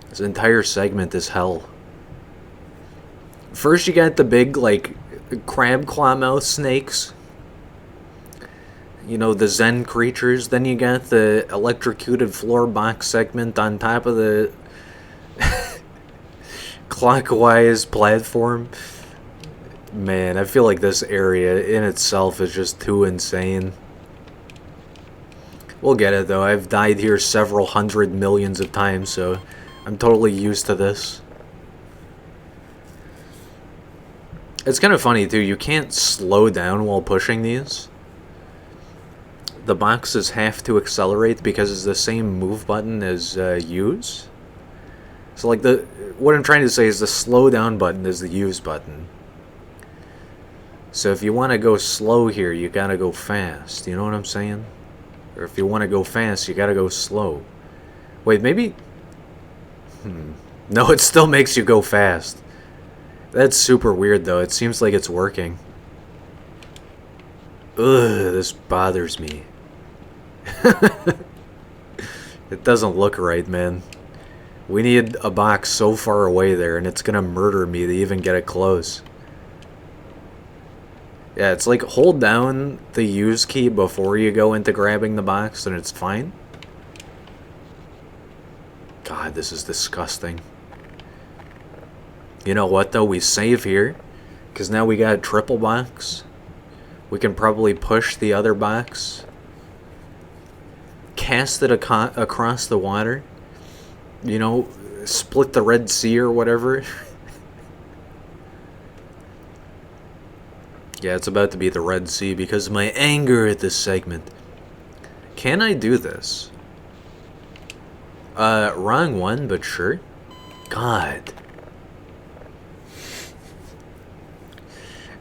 This entire segment is hell. First you got the big, like, crab claw mouth snakes. You know, the Zen creatures. Then you got the electrocuted floor box segment on top of the clockwise platform. Man, I feel like this area in itself is just too insane. We'll get it, though. I've died here several hundred millions of times, so I'm totally used to this. It's kind of funny, too. You can't slow down while pushing these. The boxes have to accelerate because it's the same move button as use. So, like, what I'm trying to say is the slow down button is the use button. So if you want to go slow here, you gotta go fast. You know what I'm saying? Or if you want to go fast, you gotta go slow. Wait, maybe... No, it still makes you go fast. That's super weird, though. It seems like it's working. Ugh, this bothers me. It doesn't look right, man. We need a box so far away there, and it's gonna murder me to even get it close. Yeah, it's like hold down the use key before you go into grabbing the box, and it's fine. God, this is disgusting. You know what, though? We save here, because now we got a triple box. We can probably push the other box. Cast it across the water. You know, split the Red Sea or whatever. Yeah, it's about to be the Red Sea because of my anger at this segment. Can I do this? Wrong one, but sure. God.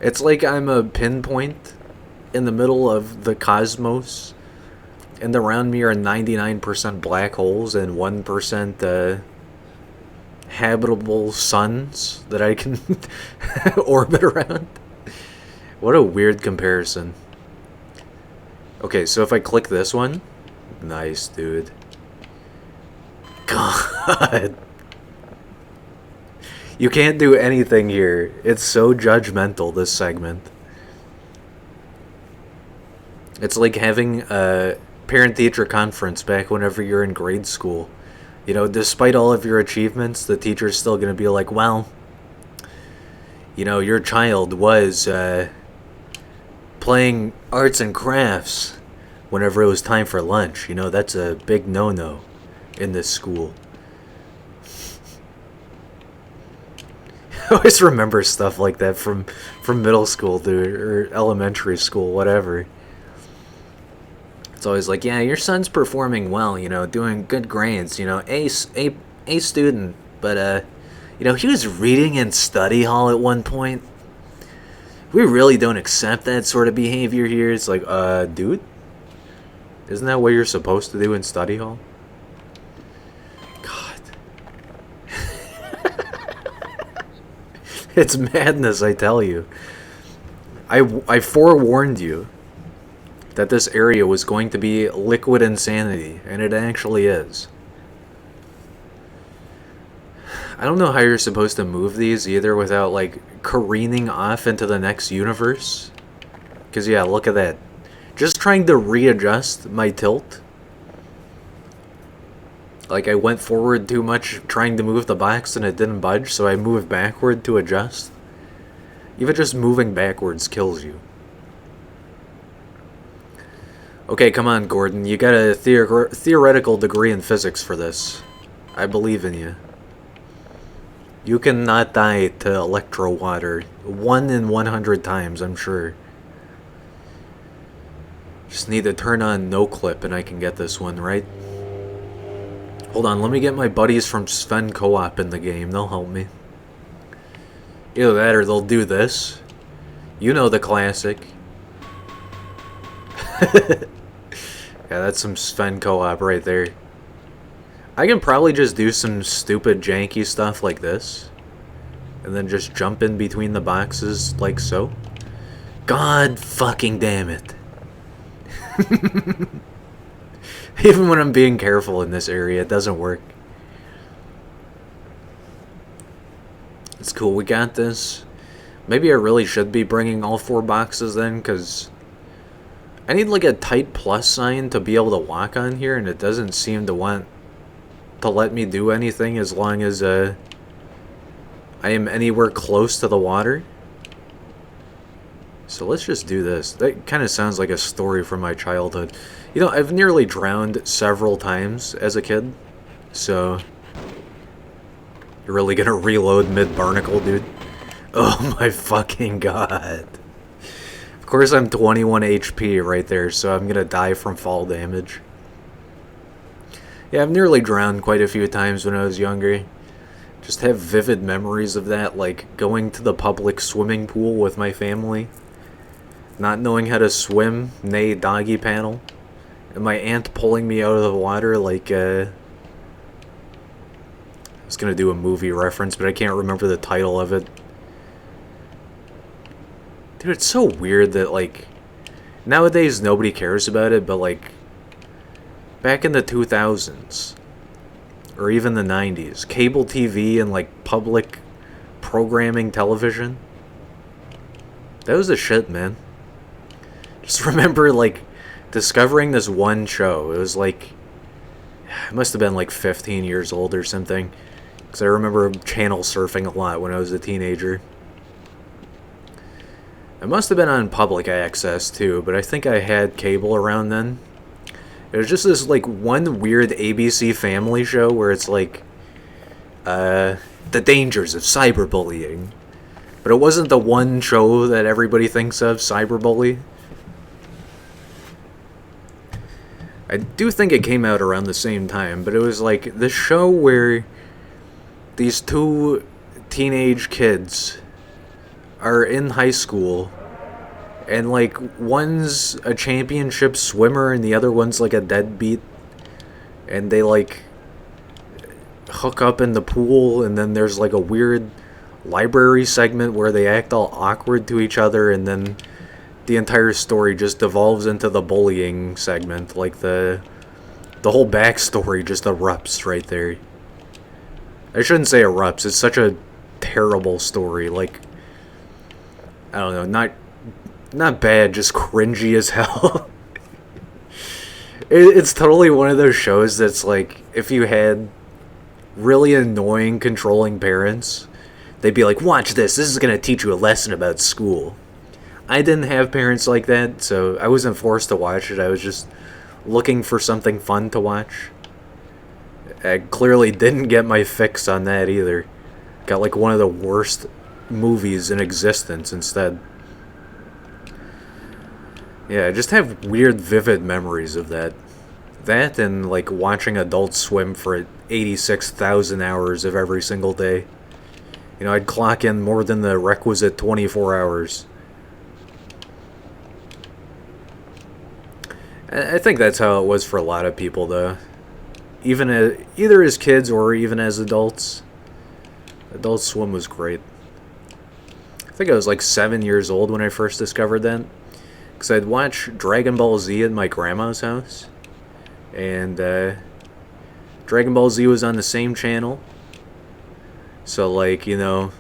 It's like I'm a pinpoint in the middle of the cosmos, and around me are 99% black holes and 1% habitable suns that I can orbit around. What a weird comparison. Okay, so if I click this one... Nice, dude. God. You can't do anything here. It's so judgmental, this segment. It's like having a parent-teacher conference back whenever you're in grade school. You know, despite all of your achievements, the teacher's still going to be like, well, you know, your child was playing arts and crafts whenever it was time for lunch. You know, that's a big no-no in this school. I always remember stuff like that from middle school, dude, or elementary school, whatever. It's always like, yeah, your son's performing well, you know, doing good grades, you know, A student, but, you know, he was reading in study hall at one point. We really don't accept that sort of behavior here. It's like, dude, isn't that what you're supposed to do in study hall? God. It's madness, I tell you. I forewarned you that this area was going to be liquid insanity, and it actually is. I don't know how you're supposed to move these either without, like, careening off into the next universe. Because, yeah, look at that. Just trying to readjust my tilt. Like, I went forward too much trying to move the box and it didn't budge, so I moved backward to adjust. Even just moving backwards kills you. Okay, come on, Gordon. You got a theoretical degree in physics for this. I believe in you. You cannot die to electro water 1 in 100 times, I'm sure. Just need to turn on no clip and I can get this one, right? Hold on, let me get my buddies from Sven Co-op in the game. They'll help me. Either that or they'll do this. You know the classic. Yeah, that's some Sven Co-op right there. I can probably just do some stupid janky stuff like this. And then just jump in between the boxes like so. God fucking damn it. Even when I'm being careful in this area, it doesn't work. It's cool, we got this. Maybe I really should be bringing all 4 boxes then, because I need like a tight plus sign to be able to walk on here, and it doesn't seem to want to let me do anything as long as I am anywhere close to the water. So let's just do this. That kind of sounds like a story from my childhood. You know, I've nearly drowned several times as a kid, so you're really gonna reload mid-barnacle, dude? Oh my fucking god. Of course I'm 21 HP right there, so I'm gonna die from fall damage. Yeah, I've nearly drowned quite a few times when I was younger. Just have vivid memories of that, like going to the public swimming pool with my family, not knowing how to swim, nay doggy paddle, and my aunt pulling me out of the water like, I was gonna do a movie reference, but I can't remember the title of it. Dude, it's so weird that, like, nowadays nobody cares about it, but, like, back in the 2000s, or even the 90s, cable TV and, like, public programming television, that was the shit, man. Just remember, like, discovering this one show. It was, like, I must have been, like, 15 years old or something, because I remember channel surfing a lot when I was a teenager. It must have been on public access, too, but I think I had cable around then. It was just this, like, one weird ABC Family show where it's, like, the dangers of cyberbullying. But it wasn't the one show that everybody thinks of, Cyberbully. I do think it came out around the same time, but it was, like, this show where these two teenage kids are in high school, and, like, one's a championship swimmer and the other one's, like, a deadbeat, and they, like, hook up in the pool, and then there's, like, a weird library segment where they act all awkward to each other, and then the entire story just devolves into the bullying segment. Like, the whole backstory just erupts right there. I shouldn't say erupts, it's such a terrible story. Like, I don't know, not bad, just cringy as hell. It's totally one of those shows that's like, if you had really annoying, controlling parents, they'd be like, watch this is gonna teach you a lesson about school. I didn't have parents like that, so I wasn't forced to watch it. I was just looking for something fun to watch. I clearly didn't get my fix on that either. Got like one of the worst movies in existence instead. Yeah, I just have weird, vivid memories of that. That and like watching Adult Swim for 86,000 hours of every single day. You know, I'd clock in more than the requisite 24 hours. I think that's how it was for a lot of people, though. Either as kids or even as adults. Adult Swim was great. I think I was like 7 years old when I first discovered that. Because I'd watch Dragon Ball Z at my grandma's house. And Dragon Ball Z was on the same channel. So, like, you know,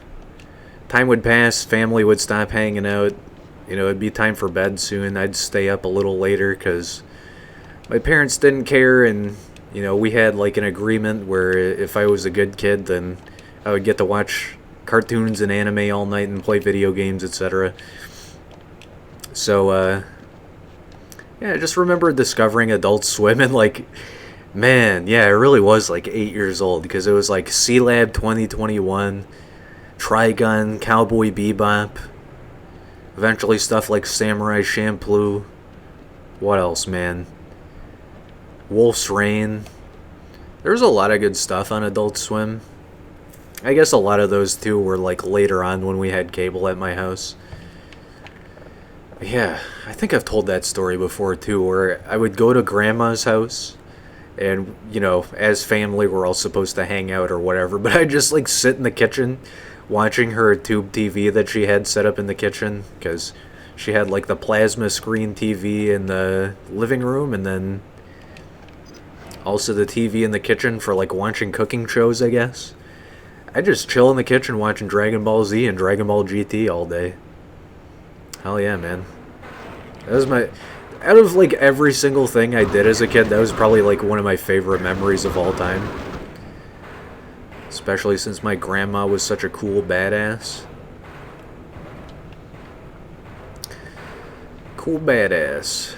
time would pass, family would stop hanging out. You know, it'd be time for bed soon. I'd stay up a little later because my parents didn't care, and, you know, we had, like, an agreement where if I was a good kid, then I would get to watch cartoons and anime all night and play video games, etc. So, yeah, I just remember discovering Adult Swim and, like, man, yeah, I really was, like, 8 years old because it was, like, C-Lab 2021, Trigun, Cowboy Bebop, eventually stuff like Samurai Champloo. What else, man? Wolf's Rain. There was a lot of good stuff on Adult Swim. I guess a lot of those too were like later on when we had cable at my house. Yeah, I think I've told that story before too, where I would go to grandma's house and, you know, as family we're all supposed to hang out or whatever, but I'd just like sit in the kitchen watching her tube TV that she had set up in the kitchen, because she had like the plasma screen TV in the living room and then also the TV in the kitchen for like watching cooking shows, I guess. I just chill in the kitchen watching Dragon Ball Z and Dragon Ball GT all day. Hell yeah, man. That was my... Out of like every single thing I did as a kid, that was probably like one of my favorite memories of all time. Especially since my grandma was such a cool badass. Cool badass.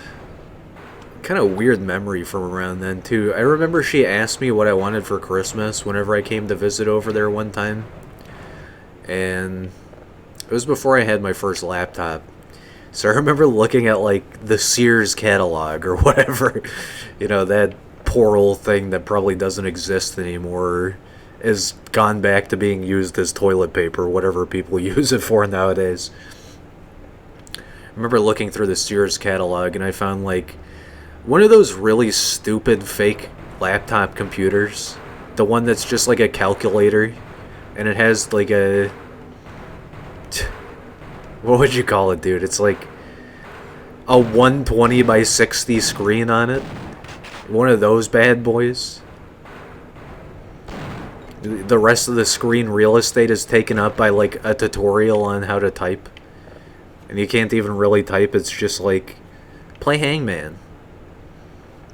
Kind of weird memory from around then too. I remember she asked me what I wanted for Christmas whenever I came to visit over there one time. And it was before I had my first laptop. So I remember looking at like the Sears catalog or whatever. You know, that poor old thing that probably doesn't exist anymore. Is gone back to being used as toilet paper, whatever people use it for nowadays. I remember looking through the Sears catalog and I found like One of those really stupid fake laptop computers. The one that's just like a calculator. And it has like a... What would you call it, dude? It's like a 120 by 60 screen on it. One of those bad boys. The rest of the screen real estate is taken up by like a tutorial on how to type. And you can't even really type, it's just like, play Hangman.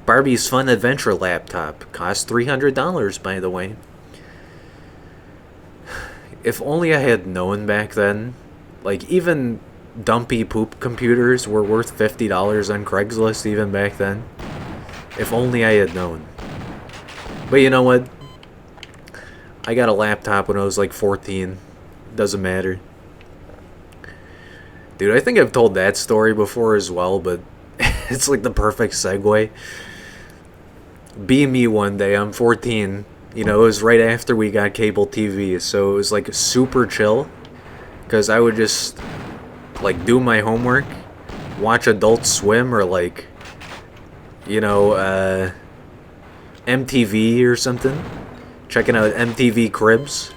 Barbie's Fun Adventure laptop. Costs $300, by the way. If only I had known back then. Like, even dumpy poop computers were worth $50 on Craigslist even back then. If only I had known. But you know what? I got a laptop when I was like 14. Doesn't matter. Dude, I think I've told that story before as well, but it's like the perfect segue. Be me one day, I'm 14. You know, it was right after we got cable TV, so it was like super chill. Because I would just, like, do my homework, watch Adult Swim, or like, you know, MTV or something. Checking out MTV Cribs.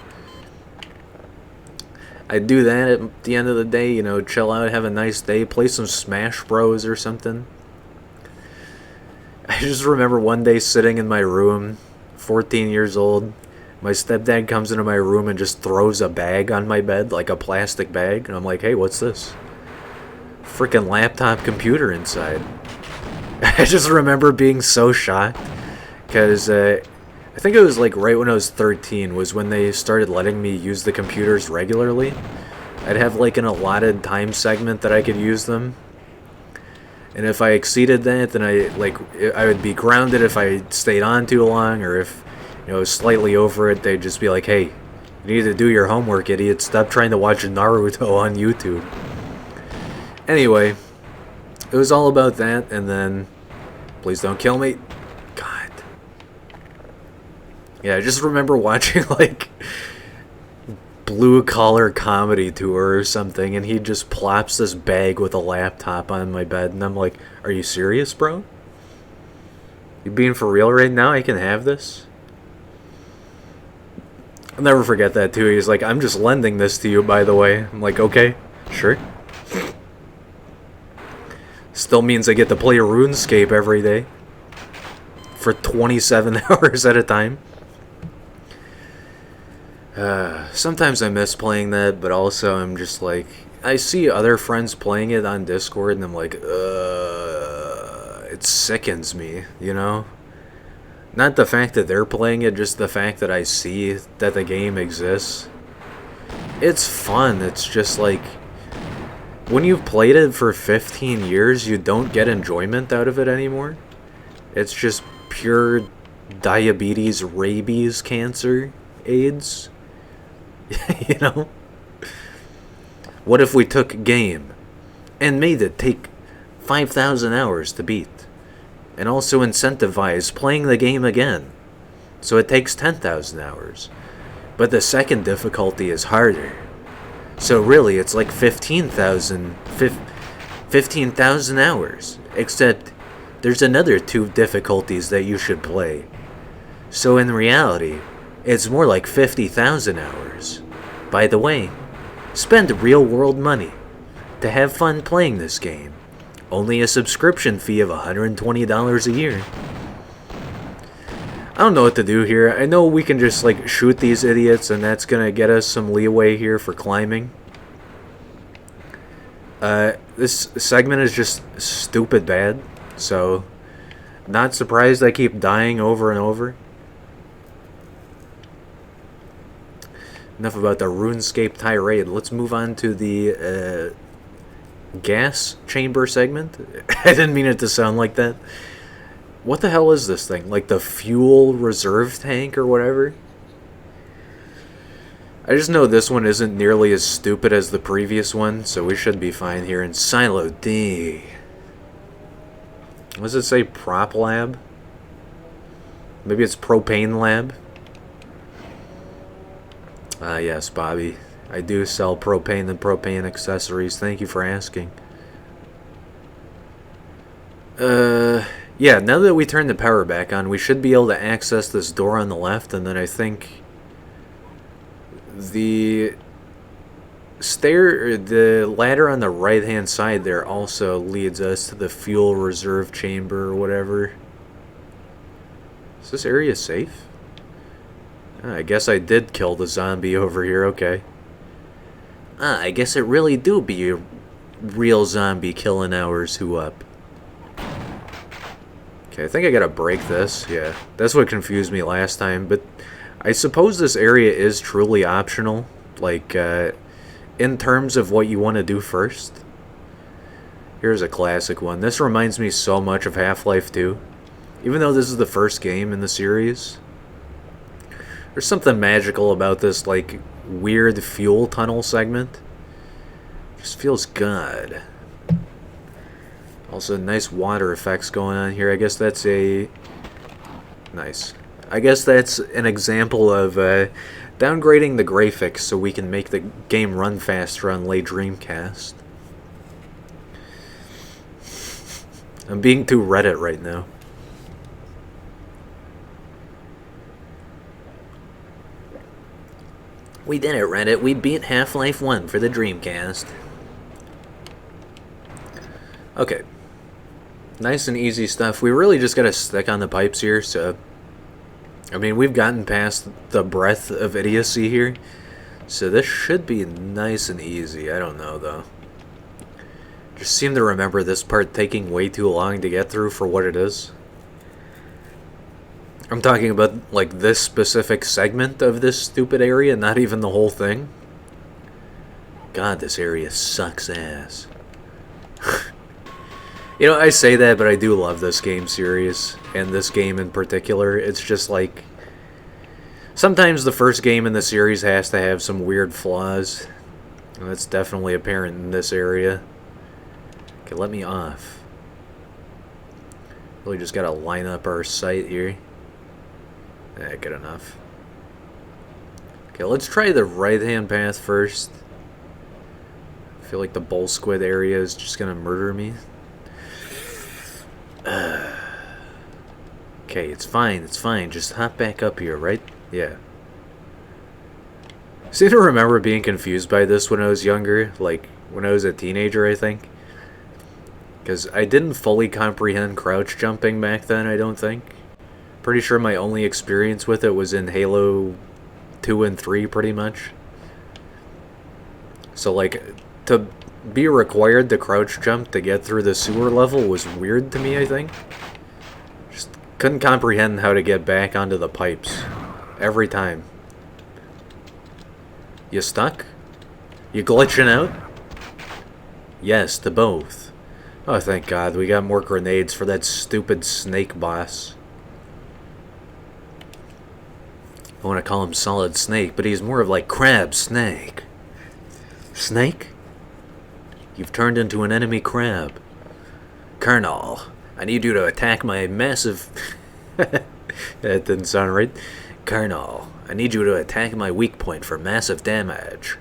I'd do that at the end of the day, you know, chill out, have a nice day, play some Smash Bros or something. I just remember one day sitting in my room, 14 years old. My stepdad comes into my room and just throws a bag on my bed, like a plastic bag. And I'm like, hey, what's this? Freaking laptop computer inside. I just remember being so shocked. Because I think it was like right when I was 13 was when they started letting me use the computers regularly. I'd have like an allotted time segment that I could use them. And if I exceeded that, then I would be grounded if I stayed on too long, or if, you know, slightly over it, they'd just be like, hey, you need to do your homework, idiot. Stop trying to watch Naruto on YouTube. Anyway, it was all about that, and then, please don't kill me. God. Yeah, I just remember watching, like, Blue Collar Comedy Tour or something, and he just plops this bag with a laptop on my bed, and I'm like, are you serious, bro? You being for real right now? I can have this? I'll never forget that, too. He's like, I'm just lending this to you, by the way. I'm like, okay, sure. Still means I get to play RuneScape every day. For 27 hours at a time. Sometimes I miss playing that, but also I'm just like, I see other friends playing it on Discord, and I'm like, it sickens me, you know? Not the fact that they're playing it, just the fact that I see that the game exists. It's fun, it's just like, when you've played it for 15 years, you don't get enjoyment out of it anymore. It's just pure diabetes, rabies, cancer, AIDS. You know? What if we took a game and made it take 5,000 hours to beat? And also incentivize playing the game again, so it takes 10,000 hours. But the second difficulty is harder. So really, it's like 15,000 hours. Except, there's another 2 difficulties that you should play. So in reality, it's more like 50,000 hours. By the way, spend real-world money to have fun playing this game. Only a subscription fee of $120 a year. I don't know what to do here. I know we can just like shoot these idiots, and that's gonna get us some leeway here for climbing. This segment is just stupid bad, so not surprised I keep dying over and over. Enough about the RuneScape tirade. Let's move on to the gas chamber segment. I didn't mean it to sound like that. What the hell is this thing? Like the fuel reserve tank or whatever? I just know this one isn't nearly as stupid as the previous one, so we should be fine here in Silo D. What does it say? Prop Lab? Maybe it's Propane Lab? Ah, yes, Bobby. I do sell propane and propane accessories. Thank you for asking. Yeah, now that we turn the power back on, we should be able to access this door on the left, and then I think the the ladder on the right-hand side there also leads us to the fuel reserve chamber or whatever. Is this area safe? I guess I did kill the zombie over here, okay. I guess it really do be a real zombie killing hours who up. Okay, I think I gotta break this, yeah. That's what confused me last time, but I suppose this area is truly optional, like, in terms of what you want to do first. Here's a classic one. This reminds me so much of Half-Life 2. Even though this is the first game in the series, there's something magical about this, like, weird fuel tunnel segment. Just feels good. Also, nice water effects going on here. I guess that's a... Nice. I guess that's an example of downgrading the graphics so we can make the game run faster on late Dreamcast. I'm being too Reddit right now. We did it, Reddit. We beat Half-Life 1 for the Dreamcast. Okay. Nice and easy stuff. We really just gotta stick on the pipes here, so... I mean, we've gotten past the breadth of idiocy here, so this should be nice and easy. I don't know, though. Just seem to remember this part taking way too long to get through for what it is. I'm talking about, like, this specific segment of this stupid area, not even the whole thing. God, this area sucks ass. You know, I say that, but I do love this game series, and this game in particular. It's just like... Sometimes the first game in the series has to have some weird flaws, and that's definitely apparent in this area. Okay, let me off. Really just gotta line up our sight here. Good enough. Okay, let's try the right-hand path first. I feel like the bull squid area is just gonna murder me. Okay, it's fine, it's fine. Just hop back up here, right? Yeah. I seem to remember being confused by this when I was younger, like when I was a teenager, I think. Because I didn't fully comprehend crouch jumping back then, I don't think. Pretty sure my only experience with it was in Halo 2 and 3, pretty much. So, like, to be required to crouch jump to get through the sewer level was weird to me, I think. Just couldn't comprehend how to get back onto the pipes. Every time. You stuck? You glitching out? Yes, to both. Oh, thank God, we got more grenades for that stupid snake boss. I want to call him Solid Snake, but he's more of like Crab Snake. Snake? You've turned into an enemy crab. Colonel, I need you to attack my massive... That didn't sound right. Colonel, I need you to attack my weak point for massive damage.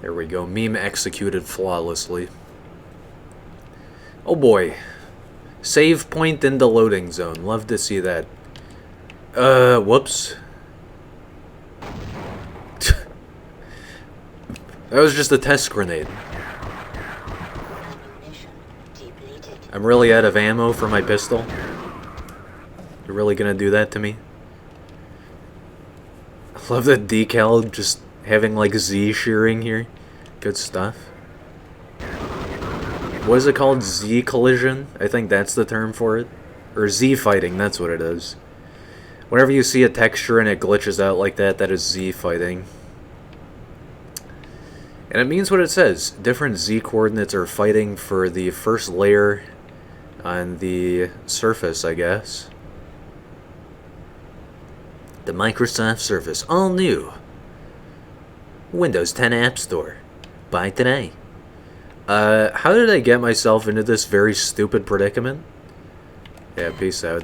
There we go. Meme executed flawlessly. Oh boy. Save point in the loading zone. Love to see that. Whoops. That was just a test grenade. I'm really out of ammo for my pistol. You're really gonna do that to me? I love that decal just having like Z shearing here. Good stuff. What is it called? Z collision? I think that's the term for it. Or Z fighting, that's what it is. Whenever you see a texture and it glitches out like that, that is Z fighting. And it means what it says. Different Z coordinates are fighting for the first layer on the surface, I guess. The Microsoft Surface, all new. Windows 10 App Store. Buy today. How did I get myself into this very stupid predicament? Yeah, peace out.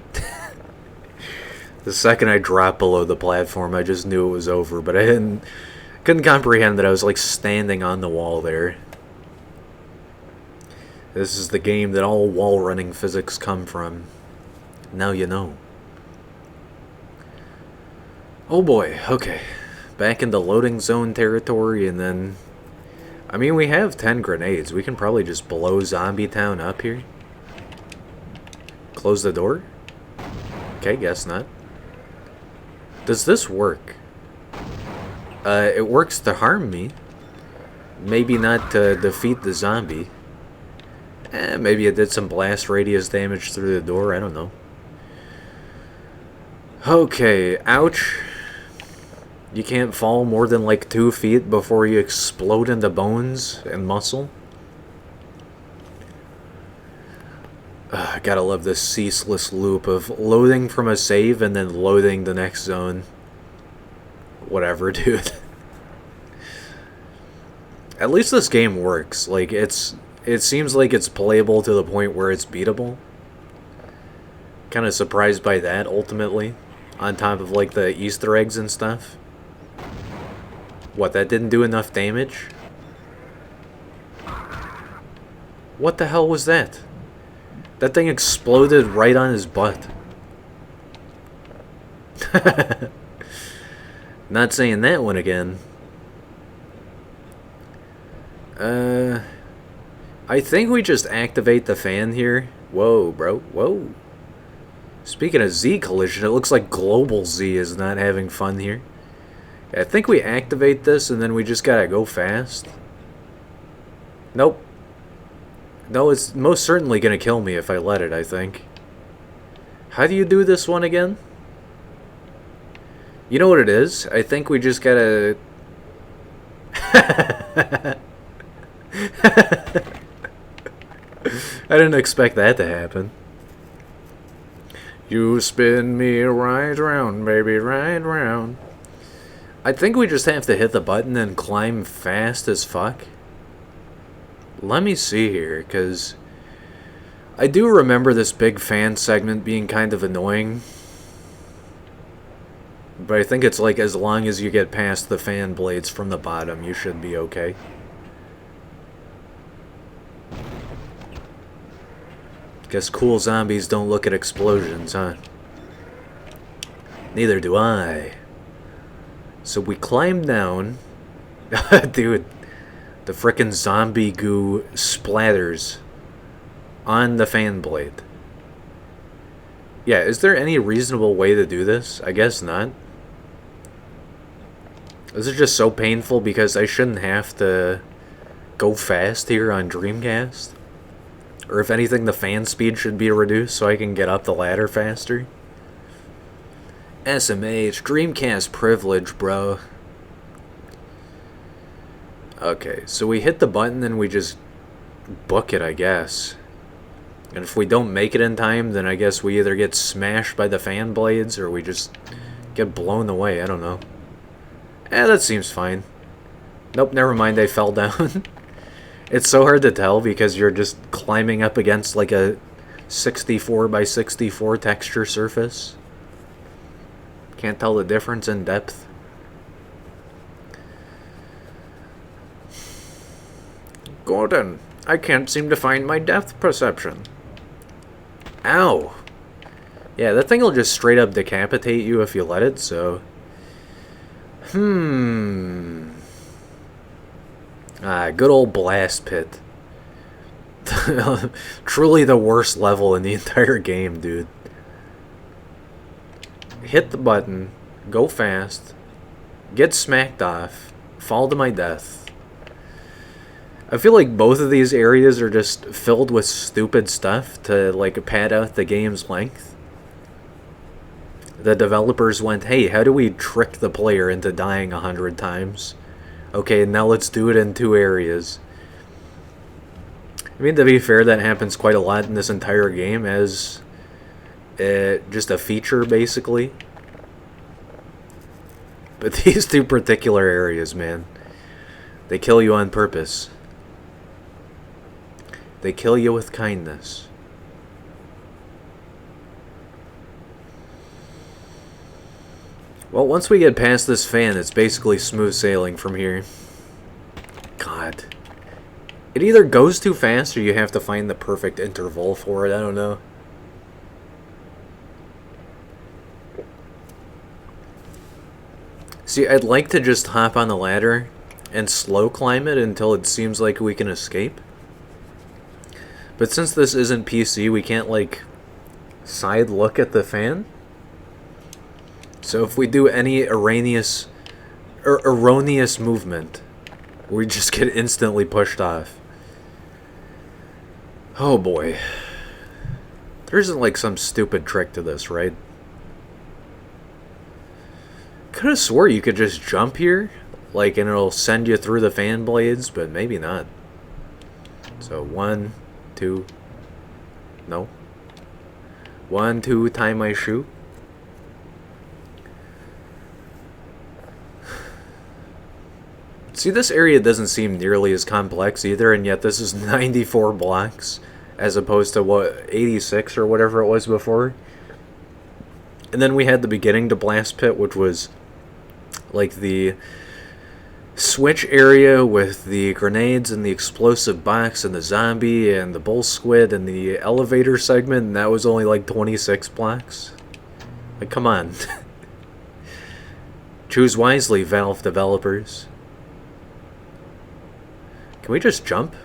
The second I dropped below the platform, I just knew it was over, but I couldn't comprehend that I was like standing on the wall there. This is the game that all wall running physics come from. Now you know. Oh boy, okay. Back into loading zone territory, and then... I mean, we have 10 grenades. We can probably just blow Zombie Town up here. Close the door? Okay, guess not. Does this work? It works to harm me. Maybe not to defeat the zombie. Maybe it did some blast radius damage through the door, I don't know. Okay, ouch. You can't fall more than like 2 feet before you explode into bones and muscle. I gotta love this ceaseless loop of loading from a save and then loading the next zone. Whatever, dude. At least this game works. Like, it seems like it's playable to the point where it's beatable. Kind of surprised by that, ultimately. On top of, like, the Easter eggs and stuff. What, that didn't do enough damage? What the hell was that? That thing exploded right on his butt. Not saying that one again. I think we just activate the fan here. Whoa, bro. Whoa. Speaking of Z collision, it looks like Global Z is not having fun here. I think we activate this and then we just gotta go fast. Nope. No, it's most certainly gonna kill me if I let it, I think. How do you do this one again? You know what it is? I think we just gotta... I didn't expect that to happen. You spin me right round, baby, right round. I think we just have to hit the button and climb fast as fuck. Let me see here, because I do remember this big fan segment being kind of annoying. But I think it's like as long as you get past the fan blades from the bottom, you should be okay. Guess cool zombies don't look at explosions, huh? Neither do I. So we climb down. Dude, the frickin' zombie goo splatters on the fan blade. Yeah, is there any reasonable way to do this? I guess not. Is it just so painful because I shouldn't have to go fast here on Dreamcast? Or if anything, the fan speed should be reduced so I can get up the ladder faster? SMH, Dreamcast privilege, bro. Okay, so we hit the button and we just book it, I guess. And if we don't make it in time, then I guess we either get smashed by the fan blades or we just get blown away, I don't know. That seems fine. Nope, never mind, I fell down. It's so hard to tell because you're just climbing up against like a 64 by 64 texture surface. Can't tell the difference in depth. Gordon, I can't seem to find my depth perception. Ow. Yeah, that thing will just straight up decapitate you if you let it, so... good old blast pit. Truly the worst level in the entire game, dude. Hit the button, go fast, get smacked off, fall to my death. I feel like both of these areas are just filled with stupid stuff to like pad out the game's length. The developers went, hey, how do we trick the player into dying 100 times? Okay, now let's do it in 2 areas. I mean, to be fair, that happens quite a lot in this entire game as just a feature, basically. But these 2 particular areas, man, they kill you on purpose. They kill you with kindness. Well, once we get past this fan, it's basically smooth sailing from here. God. It either goes too fast or you have to find the perfect interval for it. I don't know. See, I'd like to just hop on the ladder and slow climb it until it seems like we can escape. But since this isn't PC, we can't, like, side look at the fan. So if we do any erroneous movement, we just get instantly pushed off. Oh boy. There isn't like some stupid trick to this, right? Could have swore you could just jump here, like, and it'll send you through the fan blades, but maybe not. So 1, 2, no. 1, 2, tie my shoe. See, this area doesn't seem nearly as complex either, and yet this is 94 blocks, as opposed to, what, 86 or whatever it was before. And then we had the beginning to Blast Pit, which was, like, the switch area with the grenades and the explosive box and the zombie and the bull squid and the elevator segment, and that was only, like, 26 blocks. Like, come on. Choose wisely, Valve developers. Can we just jump?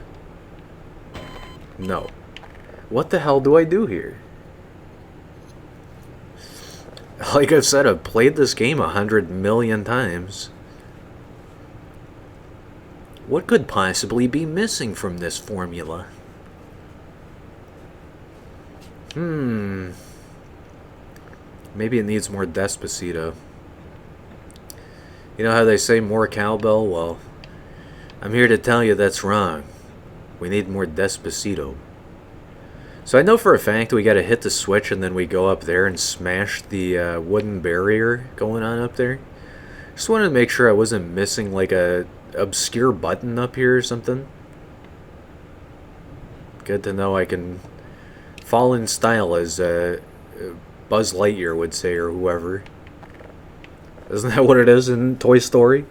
No. What the hell do I do here? Like I've said, I've played this game 100 million times. What could possibly be missing from this formula? Maybe it needs more Despacito. You know how they say more cowbell? Well, I'm here to tell you that's wrong. We need more Despacito. So I know for a fact we gotta hit the switch and then we go up there and smash the wooden barrier going on up there. Just wanted to make sure I wasn't missing like a obscure button up here or something. Good to know I can fall in style, as Buzz Lightyear would say, or whoever. Isn't that what it is in Toy Story?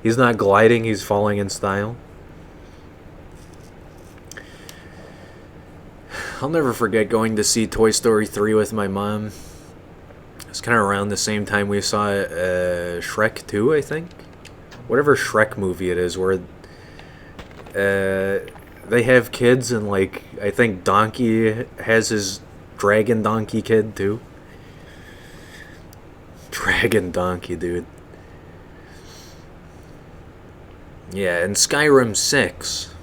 He's not gliding, he's falling in style. I'll never forget going to see Toy Story 3 with my mom. It's kind of around the same time we saw Shrek 2, I think. Whatever Shrek movie it is, where they have kids and, like, I think Donkey has his dragon donkey kid too. Dragon donkey, dude. Yeah, in Skyrim 6,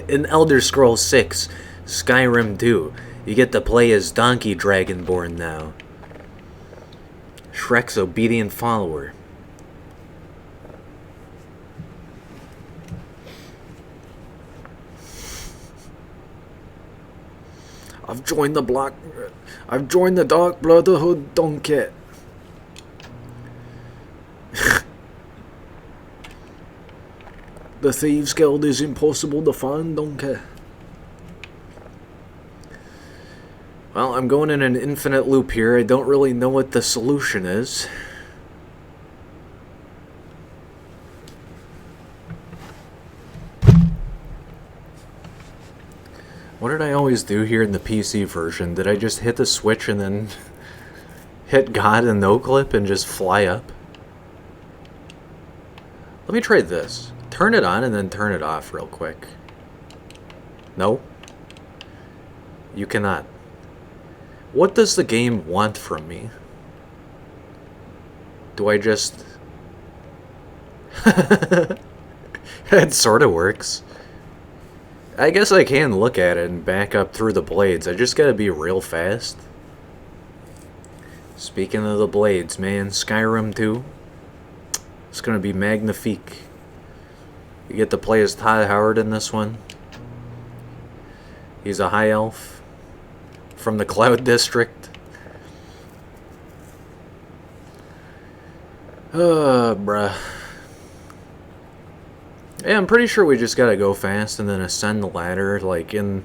in Elder Scrolls 6, Skyrim 2, you get to play as Donkey Dragonborn now. Shrek's obedient follower. I've joined the Dark Brotherhood, Donkey. The Thieves Guild is impossible to find, Donkey. Well, I'm going in an infinite loop here. I don't really know what the solution is. What did I always do here in the PC version? Did I just hit the switch and then hit God and no clip and just fly up? Let me try this. Turn it on and then turn it off real quick. No? You cannot. What does the game want from me? Do I just... It sort of works. I guess I can look at it and back up through the blades. I just gotta be real fast. Speaking of the blades, man, Skyrim 2. It's gonna be magnifique. You get to play as Todd Howard in this one. He's a high elf from the Cloud District. Bruh. Yeah, I'm pretty sure we just gotta go fast and then ascend the ladder, like in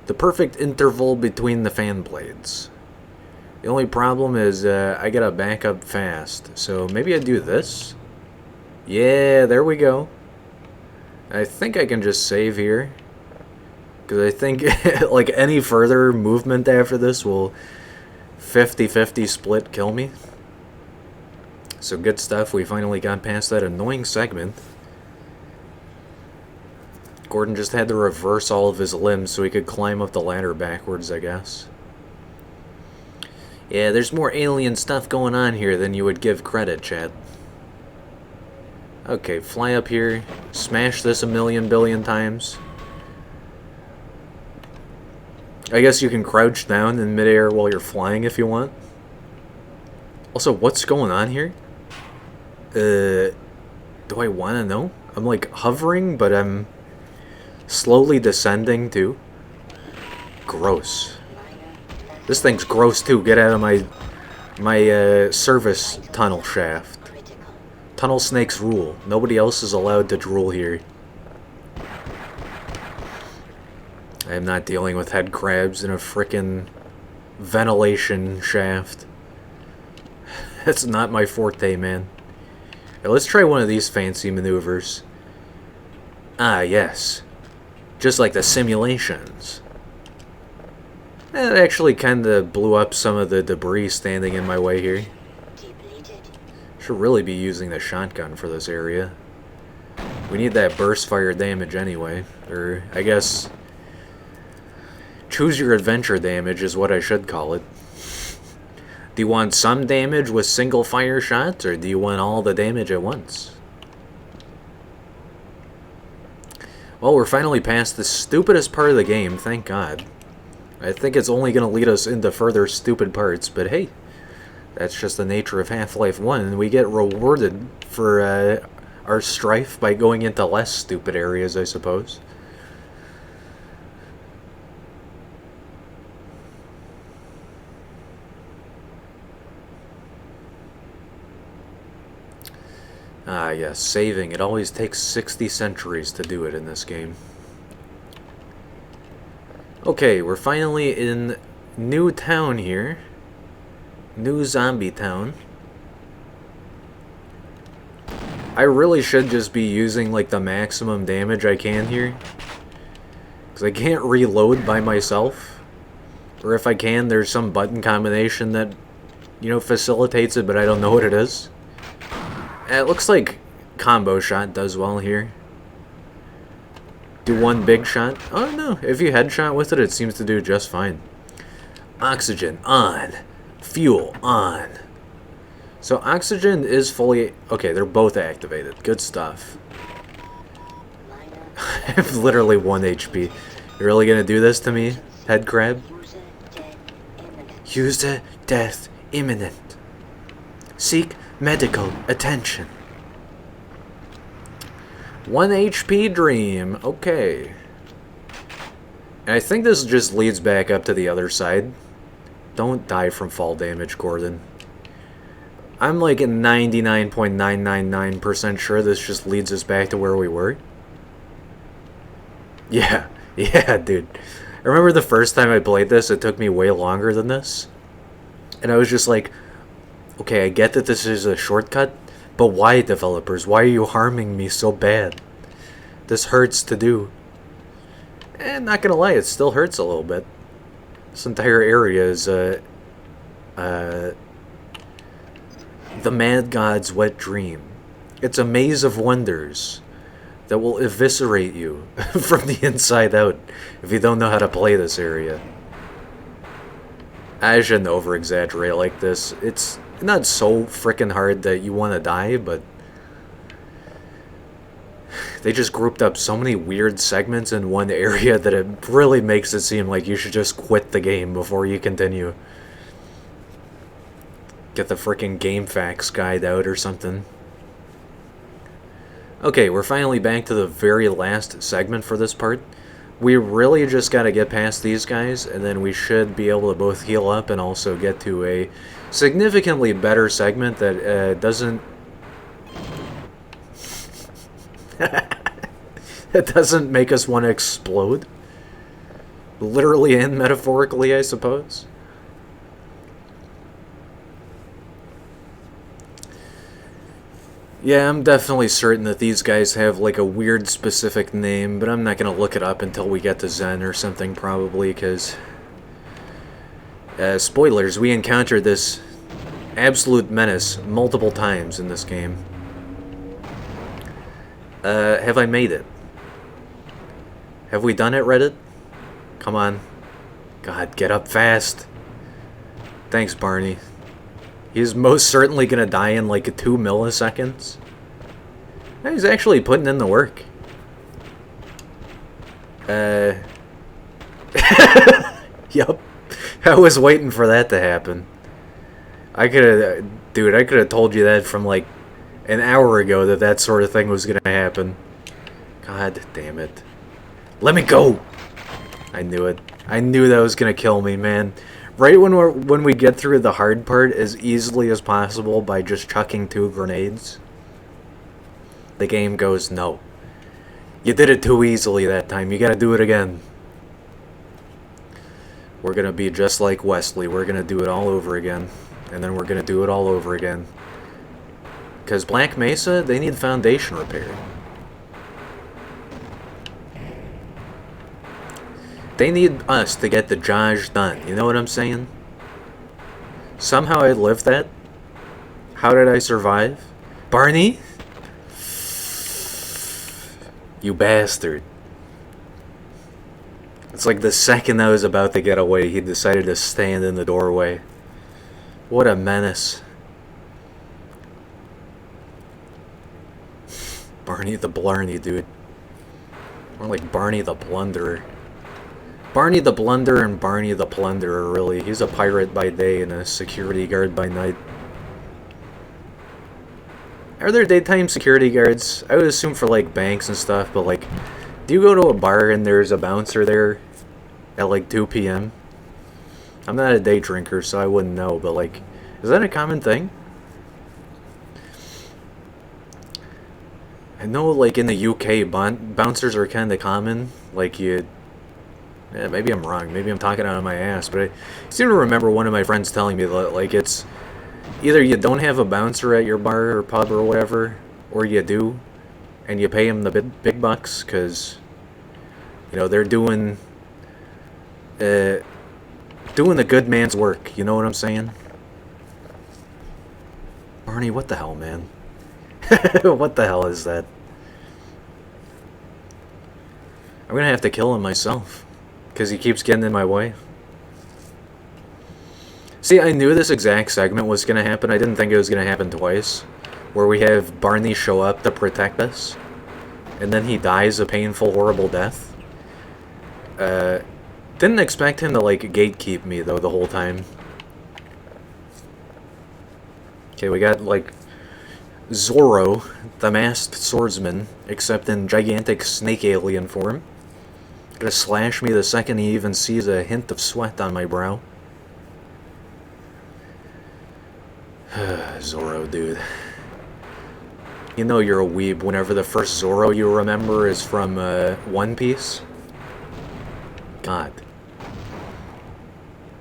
the perfect interval between the fan blades. The only problem is I gotta back up fast, so maybe I do this? Yeah, there we go. I think I can just save here. Because I think, like, any further movement after this will 50-50 split kill me. So good stuff. We finally got past that annoying segment. Gordon just had to reverse all of his limbs so he could climb up the ladder backwards, I guess. Yeah, there's more alien stuff going on here than you would give credit, chat. Okay, fly up here. Smash this a million billion times. I guess you can crouch down in midair while you're flying if you want. Also, what's going on here? Do I want to know? I'm like hovering, but I'm slowly descending too. Gross. This thing's gross too. Get out of my service tunnel shaft. Tunnel snakes rule. Nobody else is allowed to drool here. I am not dealing with head crabs in a frickin' ventilation shaft. That's not my forte, man. Now, let's try one of these fancy maneuvers. Ah, yes. Just like the simulations. It actually kinda blew up some of the debris standing in my way here. Should really be using the shotgun for this area. We need that burst fire damage anyway. Or, I guess... choose your adventure damage is what I should call it. Do you want some damage with single fire shots, or do you want all the damage at once? Well, we're finally past the stupidest part of the game, thank God. I think it's only going to lead us into further stupid parts, but hey, that's just the nature of Half-Life 1, and we get rewarded for our strife by going into less stupid areas, I suppose. Ah, yes, saving. It always takes 60 centuries to do it in this game. Okay, we're finally in New Town here. New Zombie Town. I really should just be using, like, the maximum damage I can here. Because I can't reload by myself. Or if I can, there's some button combination that, you know, facilitates it, but I don't know what it is. It looks like combo shot does well here. Do one big shot. Oh no, if you headshot with it, it seems to do just fine. Oxygen on. Fuel on. So oxygen is fully... okay, they're both activated. Good stuff. I have literally 1 HP. You're really gonna do this to me, head crab? User death imminent. Seek medical attention. 1 HP Dream. Okay. And I think this just leads back up to the other side. Don't die from fall damage, Gordon. I'm like 99.999% sure this just leads us back to where we were. Yeah. Yeah, dude. I remember the first time I played this, it took me way longer than this. And I was just like, okay, I get that this is a shortcut, but why, developers? Why are you harming me so bad? This hurts to do. And not gonna lie, it still hurts a little bit. This entire area is, the Mad God's wet dream. It's a maze of wonders that will eviscerate you from the inside out if you don't know how to play this area. I shouldn't over-exaggerate like this. It's not so freaking hard that you want to die, but they just grouped up so many weird segments in one area that it really makes it seem like you should just quit the game before you continue. Get the freaking game facts guide out or something. Okay, we're finally back to the very last segment for this part. We really just gotta get past these guys, and then we should be able to both heal up and also get to a significantly better segment that doesn't... that doesn't make us want to explode. Literally and metaphorically, I suppose. Yeah, I'm definitely certain that these guys have like a weird specific name, but I'm not gonna look it up until we get to Zen or something probably, because... spoilers, we encountered this absolute menace multiple times in this game. Have I made it? Have we done it, Reddit? Come on. God, get up fast. Thanks, Barney. He's most certainly gonna die in like 2 milliseconds. He's actually putting in the work. Yup. I was waiting for that to happen. Dude, I could have told you that from like an hour ago that that sort of thing was gonna happen. God damn it. Let me go! I knew it. I knew that was gonna kill me, man. Right when we get through the hard part as easily as possible by just chucking 2 grenades, the game goes, no. You did it too easily that time. You gotta do it again. We're gonna be just like Wesley. We're gonna do it all over again. And then we're gonna do it all over again. Because Black Mesa, they need foundation repair. They need us to get the Josh done. You know what I'm saying? Somehow I lived that. How did I survive? Barney? You bastard. It's like the second I was about to get away, he decided to stand in the doorway. What a menace. Barney the Blarney, dude. More like Barney the Blunderer. Barney the Blunder and Barney the Plunderer, really. He's a pirate by day and a security guard by night. Are there daytime security guards? I would assume for, like, banks and stuff, but, like, do you go to a bar and there's a bouncer there at, like, 2 p.m.? I'm not a day drinker, so I wouldn't know, but, like, is that a common thing? I know, like, in the UK, bouncers are kind of common. Like, yeah, maybe I'm wrong. Maybe I'm talking out of my ass, but I seem to remember one of my friends telling me that, like, it's either you don't have a bouncer at your bar or pub or whatever, or you do, and you pay them the big bucks, because, you know, they're doing the good man's work. You know what I'm saying? Barney, what the hell, man? What the hell is that? I'm gonna have to kill him myself. Because he keeps getting in my way. See, I knew this exact segment was going to happen. I didn't think it was going to happen twice. Where we have Barney show up to protect us. And then he dies a painful, horrible death. Didn't expect him to, like, gatekeep me, though, the whole time. Okay, we got, like, Zorro, the masked swordsman, except in gigantic snake alien form. Gonna slash me the second he even sees a hint of sweat on my brow. Zorro, dude. You know you're a weeb whenever the first Zorro you remember is from One Piece. God.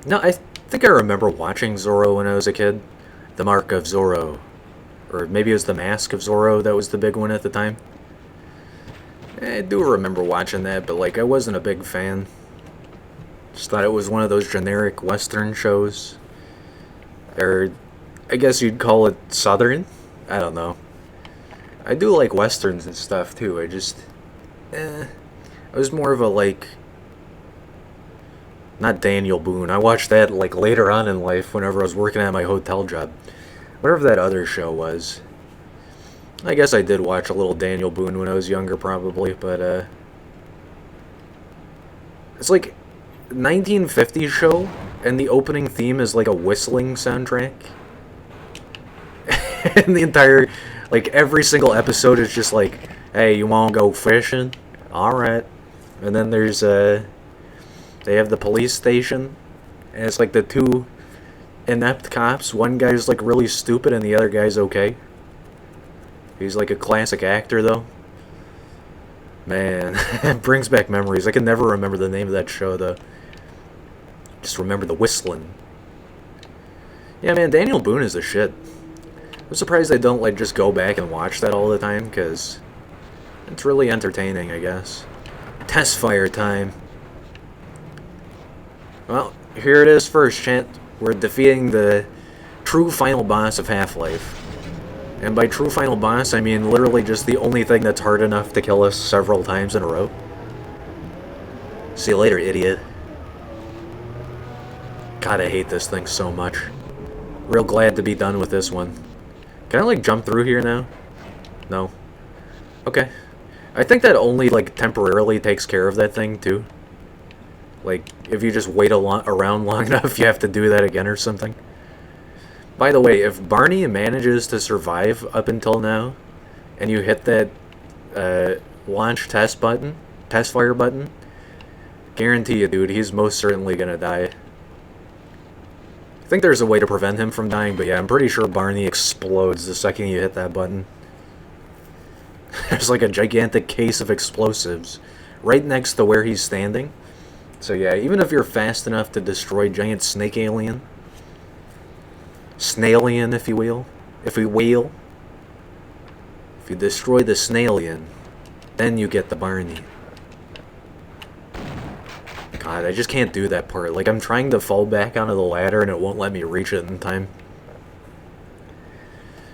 No, I think I remember watching Zorro when I was a kid. The Mark of Zorro. Or maybe it was the Mask of Zorro that was the big one at the time. I do remember watching that, but, like, I wasn't a big fan. Just thought it was one of those generic Western shows. Or, I guess you'd call it Southern? I don't know. I do like Westerns and stuff, too. I just... I was more of a, like... Not Daniel Boone. I watched that, like, later on in life whenever I was working at my hotel job. Whatever that other show was. I guess I did watch a little Daniel Boone when I was younger, probably, but, it's like 1950s show, and the opening theme is like a whistling soundtrack. And the entire, like, every single episode is just like, hey, you wanna go fishing? Alright. And then there's, they have the police station, and it's like the 2 inept cops. One guy's, like, really stupid, and the other guy's okay. He's like a classic actor, though. Man, it brings back memories. I can never remember the name of that show, though. Just remember the whistling. Yeah, man, Daniel Boone is the shit. I'm surprised they don't, like, just go back and watch that all the time, because it's really entertaining, I guess. Test fire time. Well, here it is first, chat. We're defeating the true final boss of Half-Life. And by true final boss, I mean literally just the only thing that's hard enough to kill us several times in a row. See you later, idiot. God, I hate this thing so much. Real glad to be done with this one. Can I, like, jump through here now? No. Okay. I think that only, like, temporarily takes care of that thing, too. Like, if you just wait around long enough, you have to do that again or something. By the way, if Barney manages to survive up until now, and you hit that launch test fire button, guarantee you, dude, he's most certainly gonna die. I think there's a way to prevent him from dying, but yeah, I'm pretty sure Barney explodes the second you hit that button. There's like a gigantic case of explosives right next to where he's standing. So yeah, even if you're fast enough to destroy giant snake alien, snailian, if you will. If you destroy the snailian, then you get the Barney. God, I just can't do that part. Like, I'm trying to fall back onto the ladder and it won't let me reach it in time.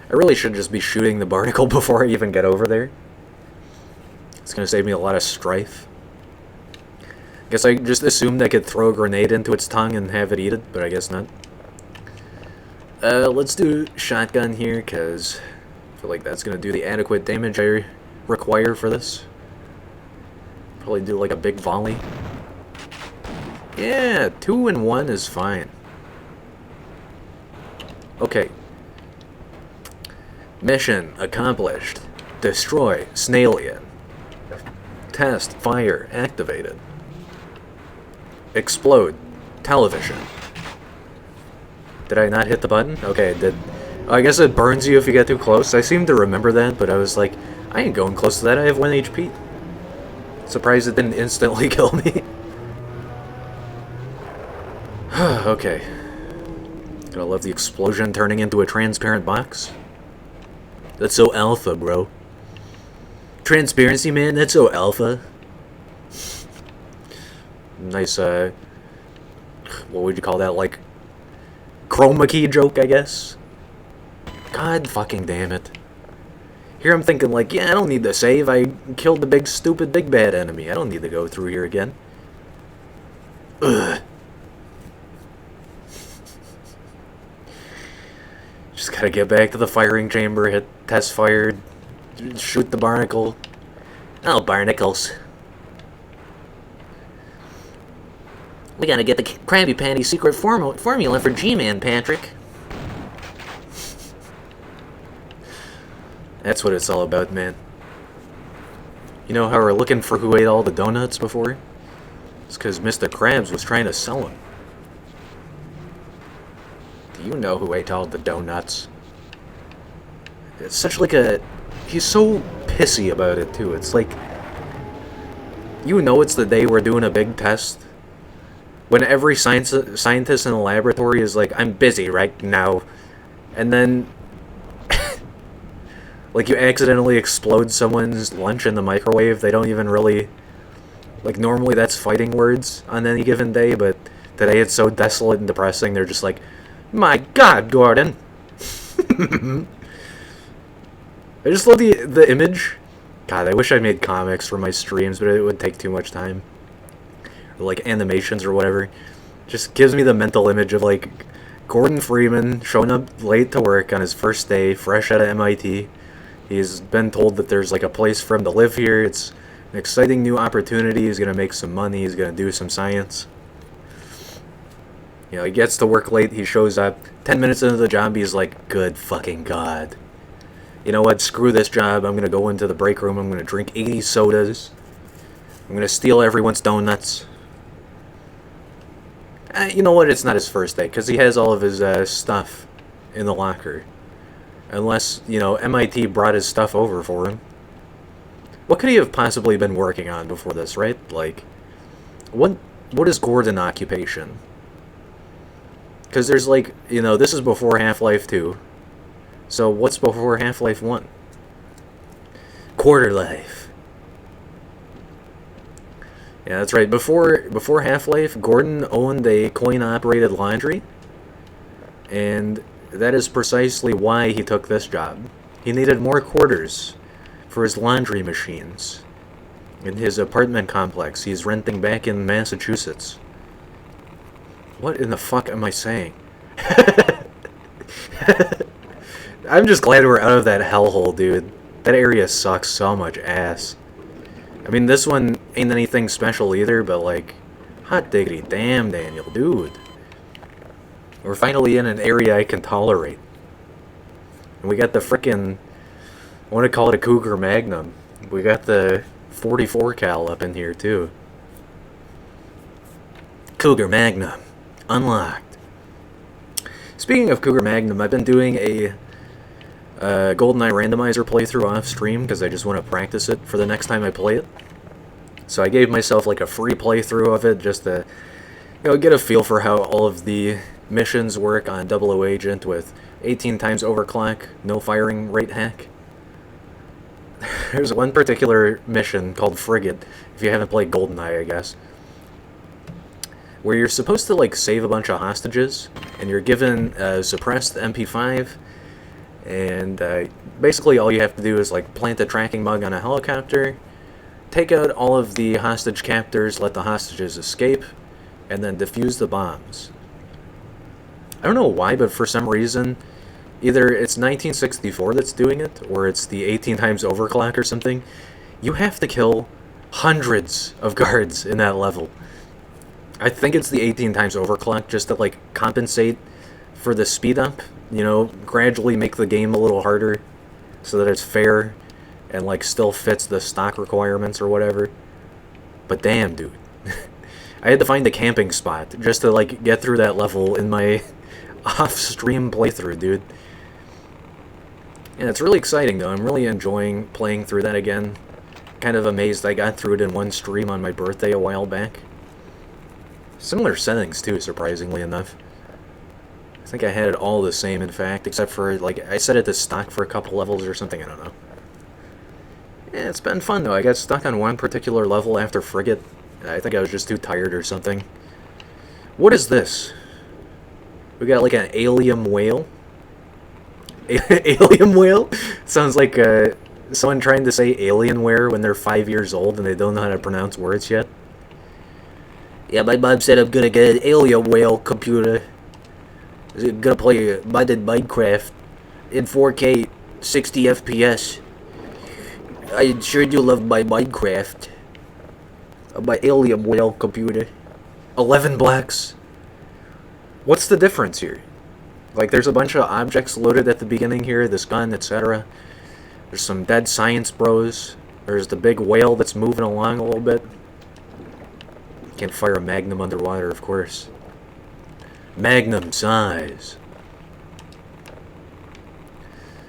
I really should just be shooting the barnacle before I even get over there. It's gonna save me a lot of strife. Guess I just assumed I could throw a grenade into its tongue and have it eat it, but I guess not. Let's do shotgun here, because I feel like that's going to do the adequate damage I require for this. Probably do like a big volley. Yeah, 2 and 1 is fine. Okay. Mission accomplished. Destroy Snailian. Test fire activated. Explode television. Did I not hit the button? Okay, did. Oh, I guess it burns you if you get too close. I seem to remember that, but I was like, I ain't going close to that. I have 1 HP. Surprised it didn't instantly kill me. Okay. Gotta love the explosion turning into a transparent box. That's so alpha, bro. Transparency, man, that's so alpha. Nice, what would you call that? Like, chroma key joke, I guess? God fucking damn it. Here I'm thinking like, yeah, I don't need to save. I killed the big stupid big bad enemy. I don't need to go through here again. Ugh. Just gotta get back to the firing chamber, hit test fired, shoot the barnacle. Oh, barnacles. We gotta get the Krabby Patty secret formula for G-Man, Patrick. That's what it's all about, man. You know how we're looking for who ate all the donuts before? It's because Mr. Krabs was trying to sell them. Do you know who ate all the donuts? It's such like a... He's so pissy about it, too. It's like... You know it's the day we're doing a big test. When every scientist in the laboratory is like, I'm busy right now. And then... like, you accidentally explode someone's lunch in the microwave. They don't even really... Like, normally that's fighting words on any given day, but today it's so desolate and depressing, they're just like, my God, Gordon! I just love the image. God, I wish I made comics for my streams, but it would take too much time. Or, like, animations or whatever. Just gives me the mental image of, like, Gordon Freeman showing up late to work on his first day, fresh out of MIT. He's been told that there's, like, a place for him to live here. It's an exciting new opportunity. He's gonna make some money. He's gonna do some science. You know, he gets to work late. He shows up. 10 minutes into the job, he's like, good fucking God. You know what? Screw this job. I'm gonna go into the break room. I'm gonna drink 80 sodas. I'm gonna steal everyone's donuts. You know what? It's not his first day, because he has all of his stuff in the locker. Unless, you know, MIT brought his stuff over for him. What could he have possibly been working on before this, right? Like, what is Gordon occupation? Because there's, like, you know, this is before Half-Life 2. So what's before Half-Life 1? Quarter Life. Yeah, that's right. Before Half-Life, Gordon owned a coin-operated laundry, and that is precisely why he took this job. He needed more quarters for his laundry machines in his apartment complex he's renting back in Massachusetts. What in the fuck am I saying? I'm just glad we're out of that hellhole, dude. That area sucks so much ass. I mean, this one ain't anything special either, but like, hot diggity damn, Daniel, dude. We're finally in an area I can tolerate. And we got the frickin', I want to call it a Cougar Magnum. We got the 44 cal up in here, too. Cougar Magnum. Unlocked. Speaking of Cougar Magnum, I've been doing a GoldenEye randomizer playthrough off stream because I just want to practice it for the next time I play it. So I gave myself like a free playthrough of it just to, get a feel for how all of the missions work on 00 Agent with 18 times overclock, no firing rate hack. There's one particular mission called Frigate, if you haven't played GoldenEye, I guess, where you're supposed to like save a bunch of hostages, and you're given a suppressed MP5, and basically all you have to do is like plant a tracking bug on a helicopter, take out all of the hostage captors, let the hostages escape, and then defuse the bombs. I don't know why, but for some reason, either it's 1964 that's doing it, or it's the 18 times overclock or something. You have to kill hundreds of guards in that level. I think it's the 18 times overclock just to like compensate for the speed up, gradually make the game a little harder so that it's fair and like still fits the stock requirements or whatever. But damn, dude. I had to find a camping spot just to like get through that level in my off-stream playthrough, dude. And it's really exciting though. I'm really enjoying playing through that again. Kind of amazed I got through it in one stream on my birthday a while back. Similar settings too, surprisingly enough. I think I had it all the same, in fact, except for, like, I set it to stock for a couple levels or something, I don't know. Yeah, it's been fun, though. I got stuck on one particular level after Frigate. I think I was just too tired or something. What is this? We got, like, an alien whale? Alien whale? Sounds like someone trying to say Alienware when they're 5 years old and they don't know how to pronounce words yet. Yeah, my mom said I'm gonna get an alien whale computer. I'm gonna play modded Minecraft in 4K, 60 FPS. I sure do love my Minecraft. My alien whale computer. 11 blocks. What's the difference here? Like, there's a bunch of objects loaded at the beginning here, this gun, etc. There's some dead science bros. There's the big whale that's moving along a little bit. Can't fire a Magnum underwater, of course. Magnum size.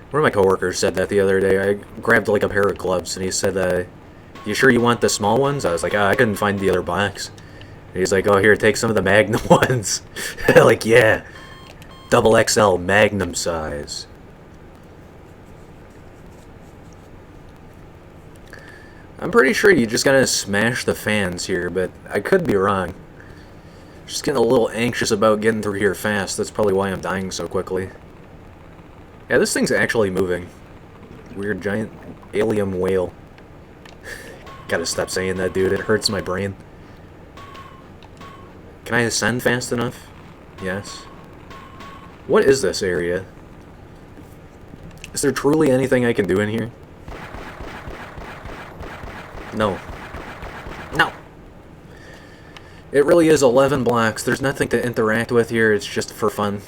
One of my coworkers said that the other day. I grabbed like a pair of gloves and he said, you sure you want the small ones? I was like, I couldn't find the other box. And he's like, oh, here, take some of the Magnum ones. Like, yeah. Double XL Magnum size. I'm pretty sure you just gotta smash the fans here, but I could be wrong. Just getting a little anxious about getting through here fast. That's probably why I'm dying so quickly. Yeah, this thing's actually moving. Weird giant alien whale. Gotta stop saying that, dude. It hurts my brain. Can I ascend fast enough? Yes. What is this area? Is there truly anything I can do in here? No. No! It really is 11 blocks. There's nothing to interact with here. It's just for fun.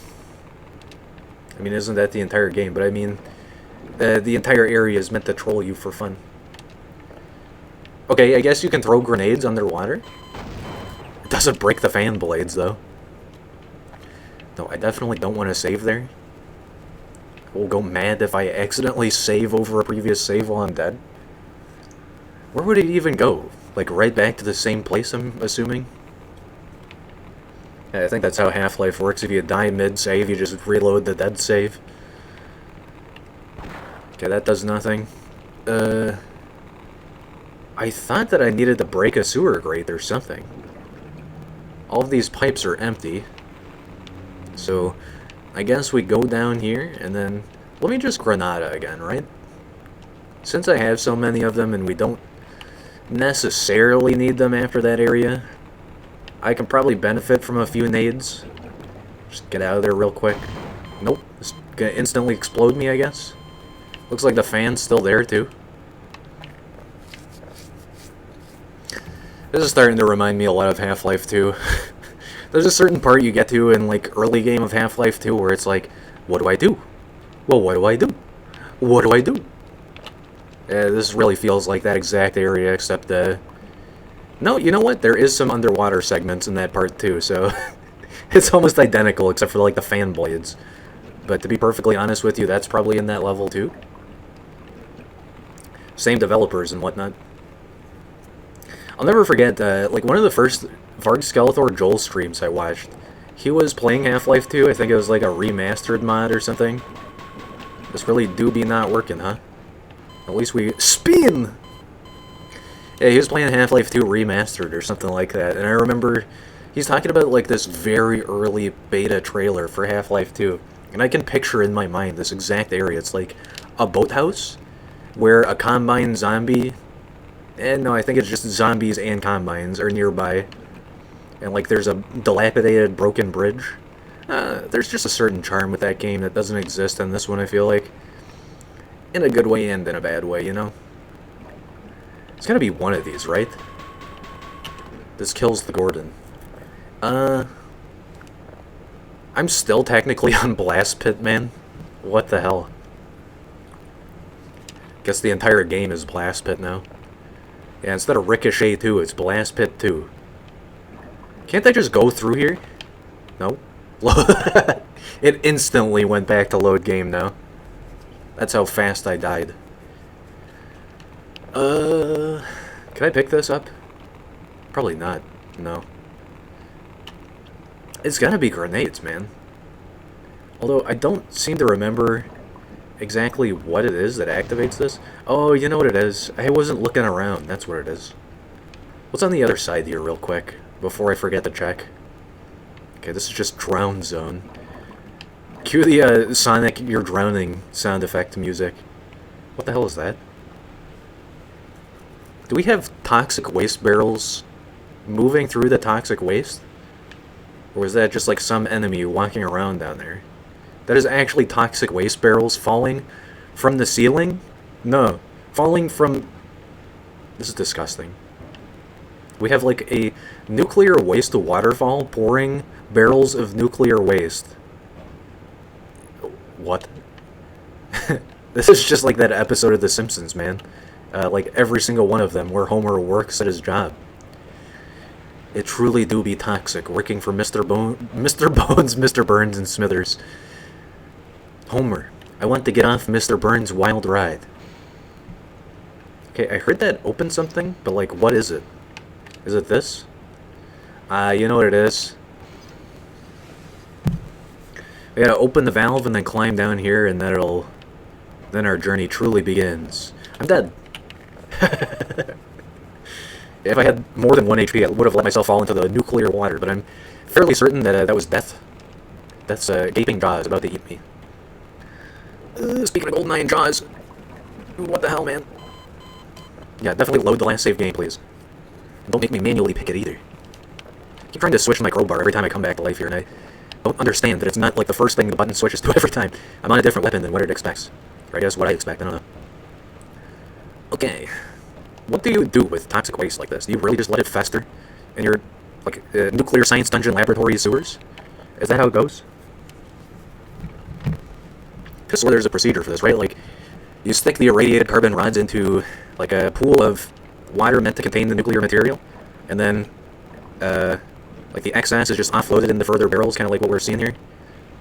I mean, isn't that the entire game? But I mean, the entire area is meant to troll you for fun. Okay, I guess you can throw grenades underwater. It doesn't break the fan blades, though. No, I definitely don't want to save there. I will go mad if I accidentally save over a previous save while I'm dead. Where would it even go? Like, right back to the same place, I'm assuming? Yeah, I think that's how Half-Life works. If you die mid-save, you just reload the dead save. Okay, that does nothing. I thought that I needed to break a sewer grate or something. All of these pipes are empty. So, I guess we go down here, and then... Let me just Granada again, right? Since I have so many of them, and we don't necessarily need them after that area, I can probably benefit from a few nades. Just get out of there real quick. Nope. It's gonna instantly explode me, I guess. Looks like the fan's still there, too. This is starting to remind me a lot of Half-Life 2. There's a certain part you get to in, like, early game of Half-Life 2 where it's like, what do I do? Well, what do I do? What do I do? This really feels like that exact area, except, no, you know what? There is some underwater segments in that part, too, so... It's almost identical, except for, like, the fan blades. But to be perfectly honest with you, that's probably in that level, too. Same developers and whatnot. I'll never forget, like, one of the first Varg Skeletor Joel streams I watched, he was playing Half-Life 2. I think it was, like, a remastered mod or something. This really do be not working, huh? At least we... Spin! Yeah, he was playing Half-Life 2 Remastered or something like that, and I remember he's talking about, like, this very early beta trailer for Half-Life 2, and I can picture in my mind this exact area. It's like a boathouse where a combine zombie... no, I think it's just zombies and combines are nearby, and, like, there's a dilapidated, broken bridge. There's just a certain charm with that game that doesn't exist in this one, I feel like. In a good way and in a bad way, you know? It's gotta be one of these, right? This kills the Gordon. I'm still technically on Blast Pit, man. What the hell? Guess the entire game is Blast Pit now. Yeah, instead of Ricochet 2, it's Blast Pit 2. Can't I just go through here? No? It instantly went back to load game now. That's how fast I died. Can I pick this up? Probably not. No. It's gotta be grenades, man. Although, I don't seem to remember exactly what it is that activates this. Oh, you know what it is. I wasn't looking around. That's what it is. What's on the other side here, real quick, before I forget to check? Okay, this is just Drown Zone. Cue the Sonic You're Drowning sound effect music. What the hell is that? Do we have toxic waste barrels moving through the toxic waste? Or is that just like some enemy walking around down there? That is actually toxic waste barrels falling from the ceiling? No. Falling from... This is disgusting. We have like a nuclear waste waterfall pouring barrels of nuclear waste. What? This is just like that episode of The Simpsons, man. Like every single one of them where Homer works at his job. It truly do be toxic, working for Mr. Bones, Mr. Burns, and Smithers. Homer, I want to get off Mr. Burns' wild ride. Okay, I heard that open something, but like, what is it? Is it this? You know what it is. We gotta open the valve and then climb down here, and then our journey truly begins. I'm dead. If I had more than 1 HP, I would have let myself fall into the nuclear water, but I'm fairly certain that that was death. That's gaping jaws about to eat me. Speaking of GoldenEye and jaws, what the hell, man? Yeah, definitely load the last save game, please. Don't make me manually pick it either. I keep trying to switch my crowbar every time I come back to life here, and I don't understand that it's not like the first thing the button switches to every time. I'm on a different weapon than what it expects. Or I guess what I expect, I don't know. Okay. What do you do with toxic waste like this? Do you really just let it fester in your, like, nuclear science dungeon laboratory sewers? Is that how it goes? Because there's a procedure for this, right? Like, you stick the irradiated carbon rods into, like, a pool of water meant to contain the nuclear material, and then, like, the excess is just offloaded into further barrels, kind of like what we're seeing here.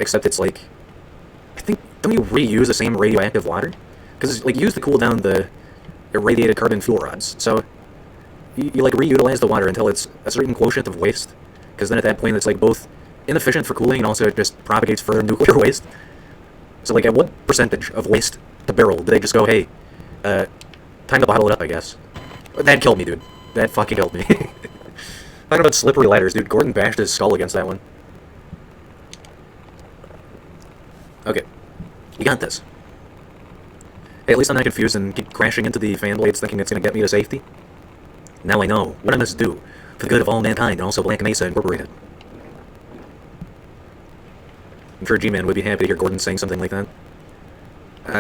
Except it's like, I think, don't you reuse the same radioactive water? Because, like, you use to cool down the irradiated carbon fuel rods. So, you like, reutilize the water until it's a certain quotient of waste. Because then at that point, it's, like, both inefficient for cooling and also it just propagates further nuclear waste. So, like, at what percentage of waste the barrel? Did they just go, hey, time to bottle it up, I guess? That killed me, dude. That fucking killed me. Talking about slippery ladders, dude. Gordon bashed his skull against that one. Okay. You got this. Hey, at least I'm not confused and keep crashing into the fan blades thinking it's going to get me to safety. Now I know what I must do for the good of all mankind and also Black Mesa Incorporated. I'm sure G-Man would be happy to hear Gordon saying something like that.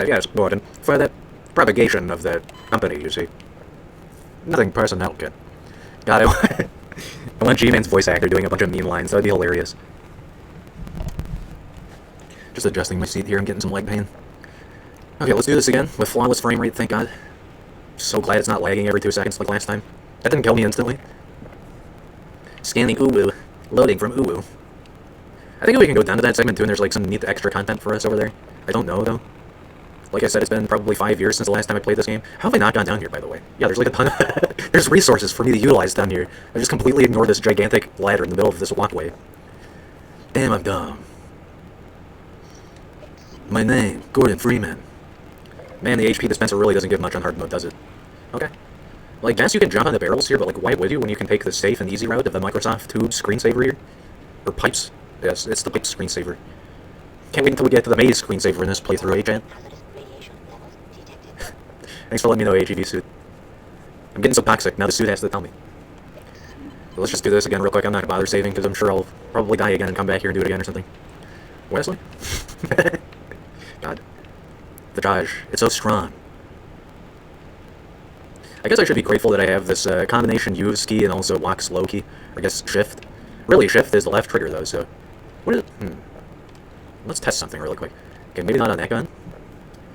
Yes, Gordon, for the propagation of the company, you see. Nothing personnel, kid. God, I want G-Man's voice actor doing a bunch of meme lines. That would be hilarious. Just adjusting my seat here. I'm getting some leg pain. Okay, let's do this again with flawless frame rate, thank God. So glad it's not lagging every 2 seconds like last time. That didn't kill me instantly. Scanning Uwu. Loading from Uwu. I think we can go down to that segment too, and there's like some neat extra content for us over there. I don't know, though. Like I said, it's been probably 5 years since the last time I played this game. How have I not gone down here, by the way? Yeah, there's like a ton of... there's resources for me to utilize down here. I just completely ignored this gigantic ladder in the middle of this walkway. Damn, I'm dumb. My name, Gordon Freeman. Man, the HP dispenser really doesn't give much on hard mode, does it? Okay. Well, I guess you can jump on the barrels here, but like, why would you when you can take the safe and easy route of the Microsoft Tube screensaver here? Or pipes? Yes, it's the pipe screensaver. Can't wait until we get to the maze screensaver in this playthrough, eh, Chan? Thanks for letting me know, AGV suit. I'm getting so toxic, now the suit has to tell me. So let's just do this again real quick. I'm not gonna bother saving, because I'm sure I'll probably die again and come back here and do it again or something. Wesley? God. The dodge. It's so strong. I guess I should be grateful that I have this combination use key and also walk slow key. Or I guess shift. Really, shift is the left trigger, though, so... What is it? Let's test something really quick. Okay, maybe not on that gun.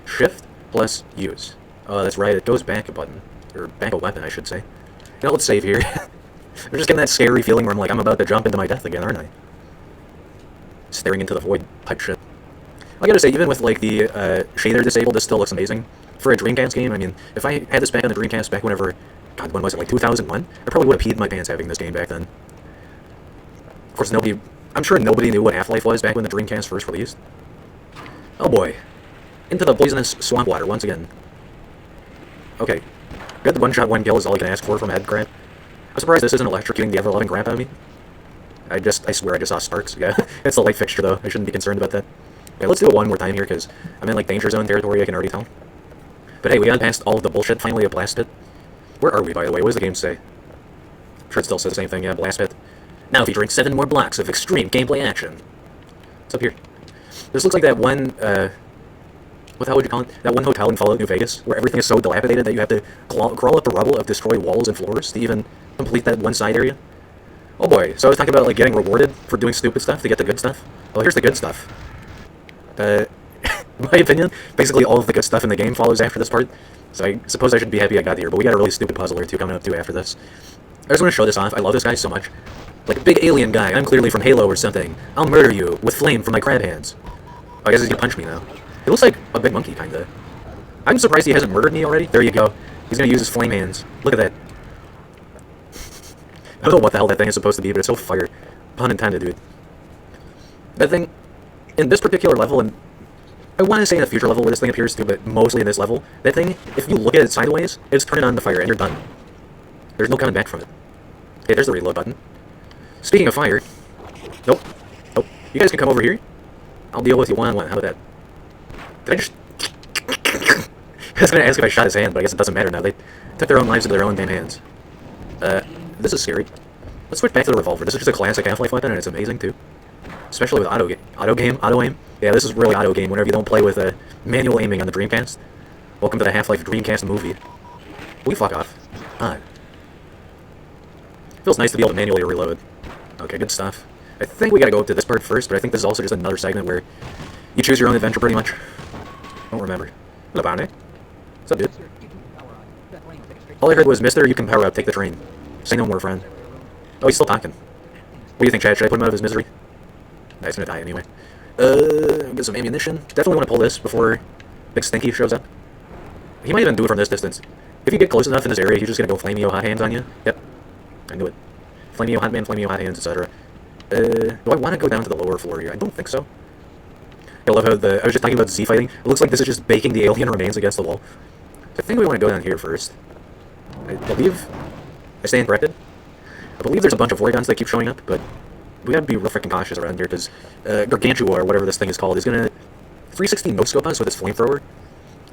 Shift plus use. Oh, that's right, it goes back a button. Or back a weapon, I should say. You know, let's save here. I'm just getting that scary feeling where I'm like, I'm about to jump into my death again, aren't I? Staring into the void type shit. I gotta say, even with, like, the shader disabled, this still looks amazing. For a Dreamcast game, I mean, if I had this back on the Dreamcast back whenever... God, when was it, like 2001? I probably would have peed my pants having this game back then. Of course, nobody... I'm sure nobody knew what Half-Life was back when the Dreamcast first released. Oh boy. Into the poisonous swamp water once again. Okay. Got the one-shot, one kill is all I can ask for from a head crab. I'm surprised this isn't electrocuting the ever-loving crap out of me. I swear I just saw sparks. Yeah, it's the light fixture though. I shouldn't be concerned about that. Okay, let's do it one more time here, because I'm in, like, danger zone territory, I can already tell. But hey, we got past all of the bullshit, finally a blast pit. Where are we, by the way? What does the game say? I'm sure it still says the same thing, yeah, blast pit. Now featuring 7 more blocks of extreme gameplay action. What's up here? This looks like that one, what the hell would you call it? That one hotel in Fallout New Vegas, where everything is so dilapidated that you have to crawl up the rubble of destroyed walls and floors to even complete that one side area. Oh boy, so I was talking about, like, getting rewarded for doing stupid stuff to get the good stuff. Well, here's the good stuff. In my opinion, basically all of the good stuff in the game follows after this part, so I suppose I should be happy I got here, but we got a really stupid puzzle or two coming up too after this. I just want to show this off. I love this guy so much. Like a big alien guy, I'm clearly from Halo or something. I'll murder you with flame from my crab hands. Oh, I guess he's gonna punch me now. He looks like a big monkey, kinda. I'm surprised he hasn't murdered me already. There you go. He's gonna use his flame hands. Look at that. I don't know what the hell that thing is supposed to be, but it's so fire. Pun intended, dude. That thing, in this particular level, and I want to say in a future level where this thing appears too, but mostly in this level, that thing, if you look at it sideways, it's turning on the fire and you're done. There's no coming back from it. Okay, there's the reload button. Speaking of fire... Nope. Nope. You guys can come over here. I'll deal with you one-on-one. How about that? Did I just... I was going to ask if I shot his hand, but I guess it doesn't matter now. They took their own lives into their own damn hands. This is scary. Let's switch back to the revolver. This is just a classic Half-Life weapon, and it's amazing, too. Especially with auto aim. Yeah, this is really auto game whenever you don't play with manual aiming on the Dreamcast. Welcome to the Half-Life Dreamcast movie. Will you fuck off? Odd. Feels nice to be able to manually reload. Okay, good stuff. I think we gotta go up to this part first, but I think this is also just another segment where you choose your own adventure pretty much. Don't remember. What about it? What's up, dude? All I heard was, Mister, you can power up, take the train. Say no more, friend. Oh, he's still talking. What do you think, Chad? Should I put him out of his misery? Nah, he's gonna die anyway. Get some ammunition. Definitely want to pull this before Big Stinky shows up. He might even do it from this distance. If you get close enough in this area, he's just gonna go Flameo hot hands on you. Yep. I knew it. Flameo hot man, Flameo hot hands, etc. Do I want to go down to the lower floor here? I don't think so. I love how I was just talking about Z fighting. It looks like this is just baking the alien remains against the wall. I think we want to go down here first. I believe... I stand corrected. I believe there's a bunch of Vortigons that keep showing up, but we gotta be real freaking cautious around here, because Gargantua, or whatever this thing is called, is gonna 360 no-scope us with its flamethrower,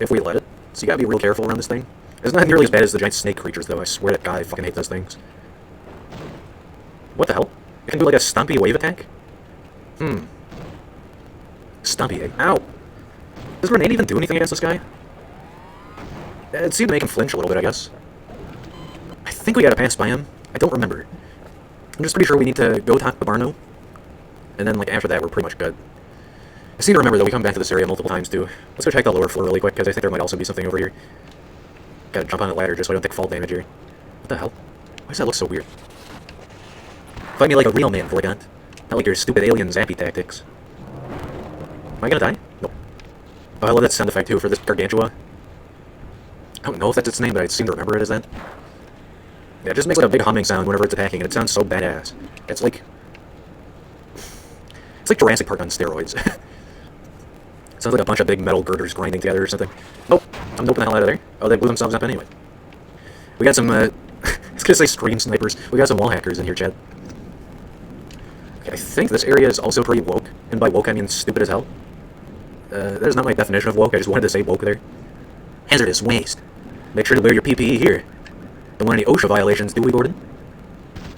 if we let it. So you gotta be real careful around this thing. It's not nearly as bad as the giant snake creatures, though. I swear to God, I fucking hate those things. What the hell? It can do like a stumpy wave attack? Stumpy. Ow! Does Grenade even do anything against this guy? It seemed to make him flinch a little bit, I guess. I think we gotta pass by him. I don't remember. I'm just pretty sure we need to go talk to Barno. And then, like, after that, we're pretty much good. I seem to remember that we come back to this area multiple times, too. Let's go check the lower floor really quick, because I think there might also be something over here. Gotta jump on a ladder just so I don't take fall damage here. What the hell? Why does that look so weird? Fight me like a real man, Vortigant. Not like your stupid alien zappy tactics. Am I gonna die? Nope. Oh, I love that sound effect, too, for this Gargantua. I don't know if that's its name, but I seem to remember it as that. Yeah, it just makes like a big humming sound whenever it's attacking, and it sounds so badass. It's like Jurassic Park on steroids. It sounds like a bunch of big metal girders grinding together or something. Oh, I'm doping the hell out of there. Oh, they blew themselves up anyway. We got some, I was gonna say stream snipers. We got some wall hackers in here, Chad. Okay, I think this area is also pretty woke, and by woke I mean stupid as hell. That is not my definition of woke, I just wanted to say woke there. Hazardous waste. Make sure to wear your PPE here. Don't want any OSHA violations, do we, Gordon?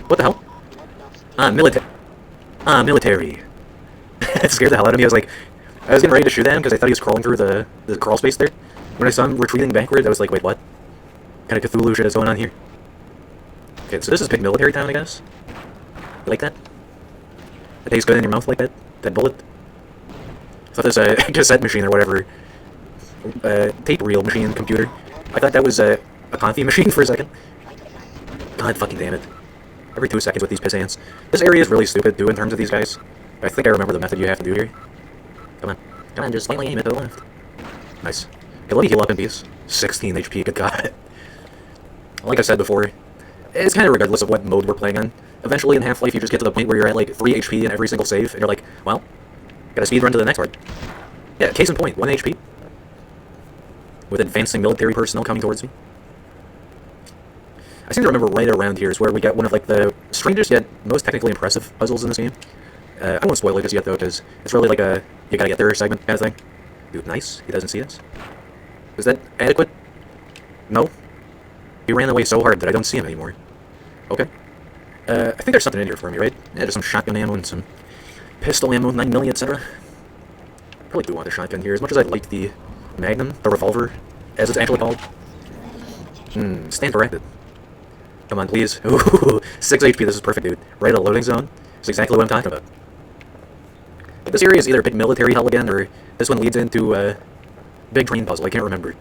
What the hell? Military. It scared the hell out of me. I was getting ready to shoot at him because I thought he was crawling through the crawl space there. When I saw him retreating backward, I was like, wait, what? What kind of Cthulhu shit is going on here? Okay, so this is big military town, I guess. You like that? It tastes good in your mouth like that? That bullet? I thought this cassette machine or whatever, tape reel machine computer. I thought that was a coffee machine for a second. God fucking damn it. Every 2 seconds with these piss ants. This area is really stupid, too, in terms of these guys. I think I remember the method you have to do here. Come on. Come on, just slightly aim it to the left. Nice. Okay, let me heal up in peace. 16 HP, good God. Like I said before, it's kind of regardless of what mode we're playing on. Eventually in Half-Life you just get to the point where you're at like 3 HP in every single save, and you're like, well, gotta speedrun to the next part. Yeah, case in point, 1 HP. With advancing military personnel coming towards me. I seem to remember right around here is where we got one of like the strangest yet most technically impressive puzzles in this game. I won't spoil it just yet though, because it's really like a you gotta get there segment kind of thing. Dude, nice. He doesn't see us. Is that adequate? No. He ran away so hard that I don't see him anymore. Okay. I think there's something in here for me, right? Yeah, just some shotgun ammo and some pistol ammo, 9mm, etc. Probably do want the shotgun here, as much as I like the Magnum, the revolver, as it's actually called. Stand corrected. Come on, please. Ooh, 6 HP, this is perfect, dude. Right at a loading zone. That's exactly what I'm talking about. But this area is either big military hell again, or this one leads into big train puzzle. I can't remember.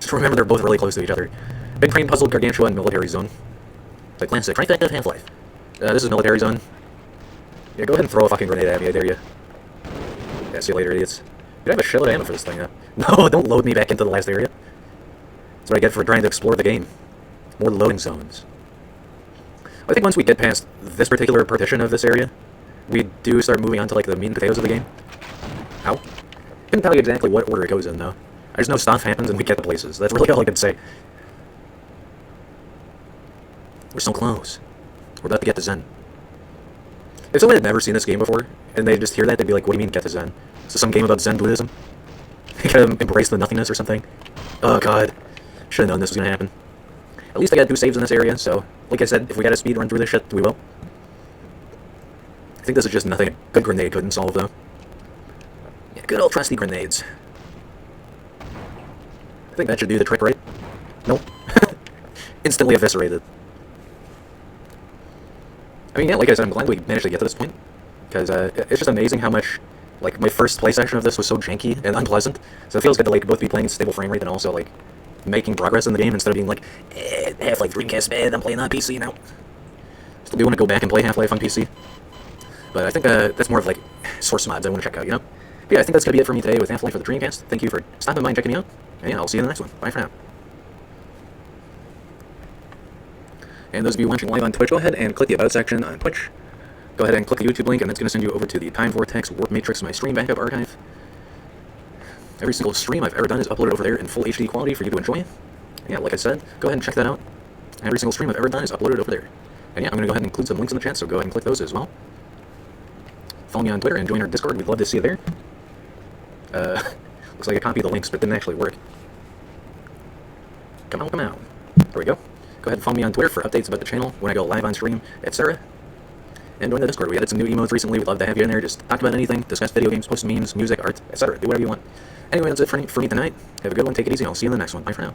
Just remember they're both really close to each other. Big train puzzle, Gargantua, and military zone. The classic trifecta of Half-Life. This is military zone. Yeah, go ahead and throw a fucking grenade at me, I dare you. Yeah, see you later, idiots. Dude, I have a shitload of ammo for this thing now. No, don't load me back into the last area. That's what I get for trying to explore the game. More loading zones. I think once we get past this particular partition of this area, we do start moving on to like the meat and potatoes of the game. Ow. Couldn't tell you exactly what order it goes in though. I just know stuff happens and we get the places. That's really all I can say. We're so close. We're about to get to Zen. If someone had never seen this game before, and they just hear that, they'd be like, what do you mean get to Zen? Is this some game about Zen Buddhism? You gotta embrace the nothingness or something? Oh god. Should've known this was gonna happen. At least I gotta do saves in this area, so, like I said, if we gotta speed run through this shit, we will. I think this is just nothing a good grenade couldn't solve, though. Yeah, good old trusty grenades. I think that should do the trick, right? Nope. Instantly eviscerated. I mean, yeah, like I said, I'm glad we managed to get to this point. Because it's just amazing how much, like, my first play session of this was so janky and unpleasant. So it feels good to, like, both be playing at stable frame rate and also, like, making progress in the game instead of being like, Half-Life Dreamcast bad, I'm playing on PC now. Still do want to go back and play Half-Life on PC. But I think that's more of, like, source mods I want to check out, you know? But yeah, I think that's going to be it for me today with Half-Life for the Dreamcast. Thank you for stopping by and checking me out. And yeah, I'll see you in the next one. Bye for now. And those of you watching live on Twitch, go ahead and click the About section on Twitch. Go ahead and click the YouTube link, and that's going to send you over to the Time Vortex Warp Matrix, my stream backup archive. Every single stream I've ever done is uploaded over there in full HD quality for you to enjoy. Yeah, like I said, go ahead and check that out. Every single stream I've ever done is uploaded over there. And yeah, I'm going to go ahead and include some links in the chat, so go ahead and click those as well. Follow me on Twitter and join our Discord. We'd love to see you there. Looks like I copied the links, but didn't actually work. Come on, come on. There we go. Go ahead and follow me on Twitter for updates about the channel when I go live on stream, etc. And join the Discord. We added some new emotes recently. We'd love to have you in there. Just talk about anything, discuss video games, post memes, music, art, etc. Do whatever you want. Anyway, that's it for me tonight. Have a good one. Take it easy. I'll see you in the next one. Bye for now.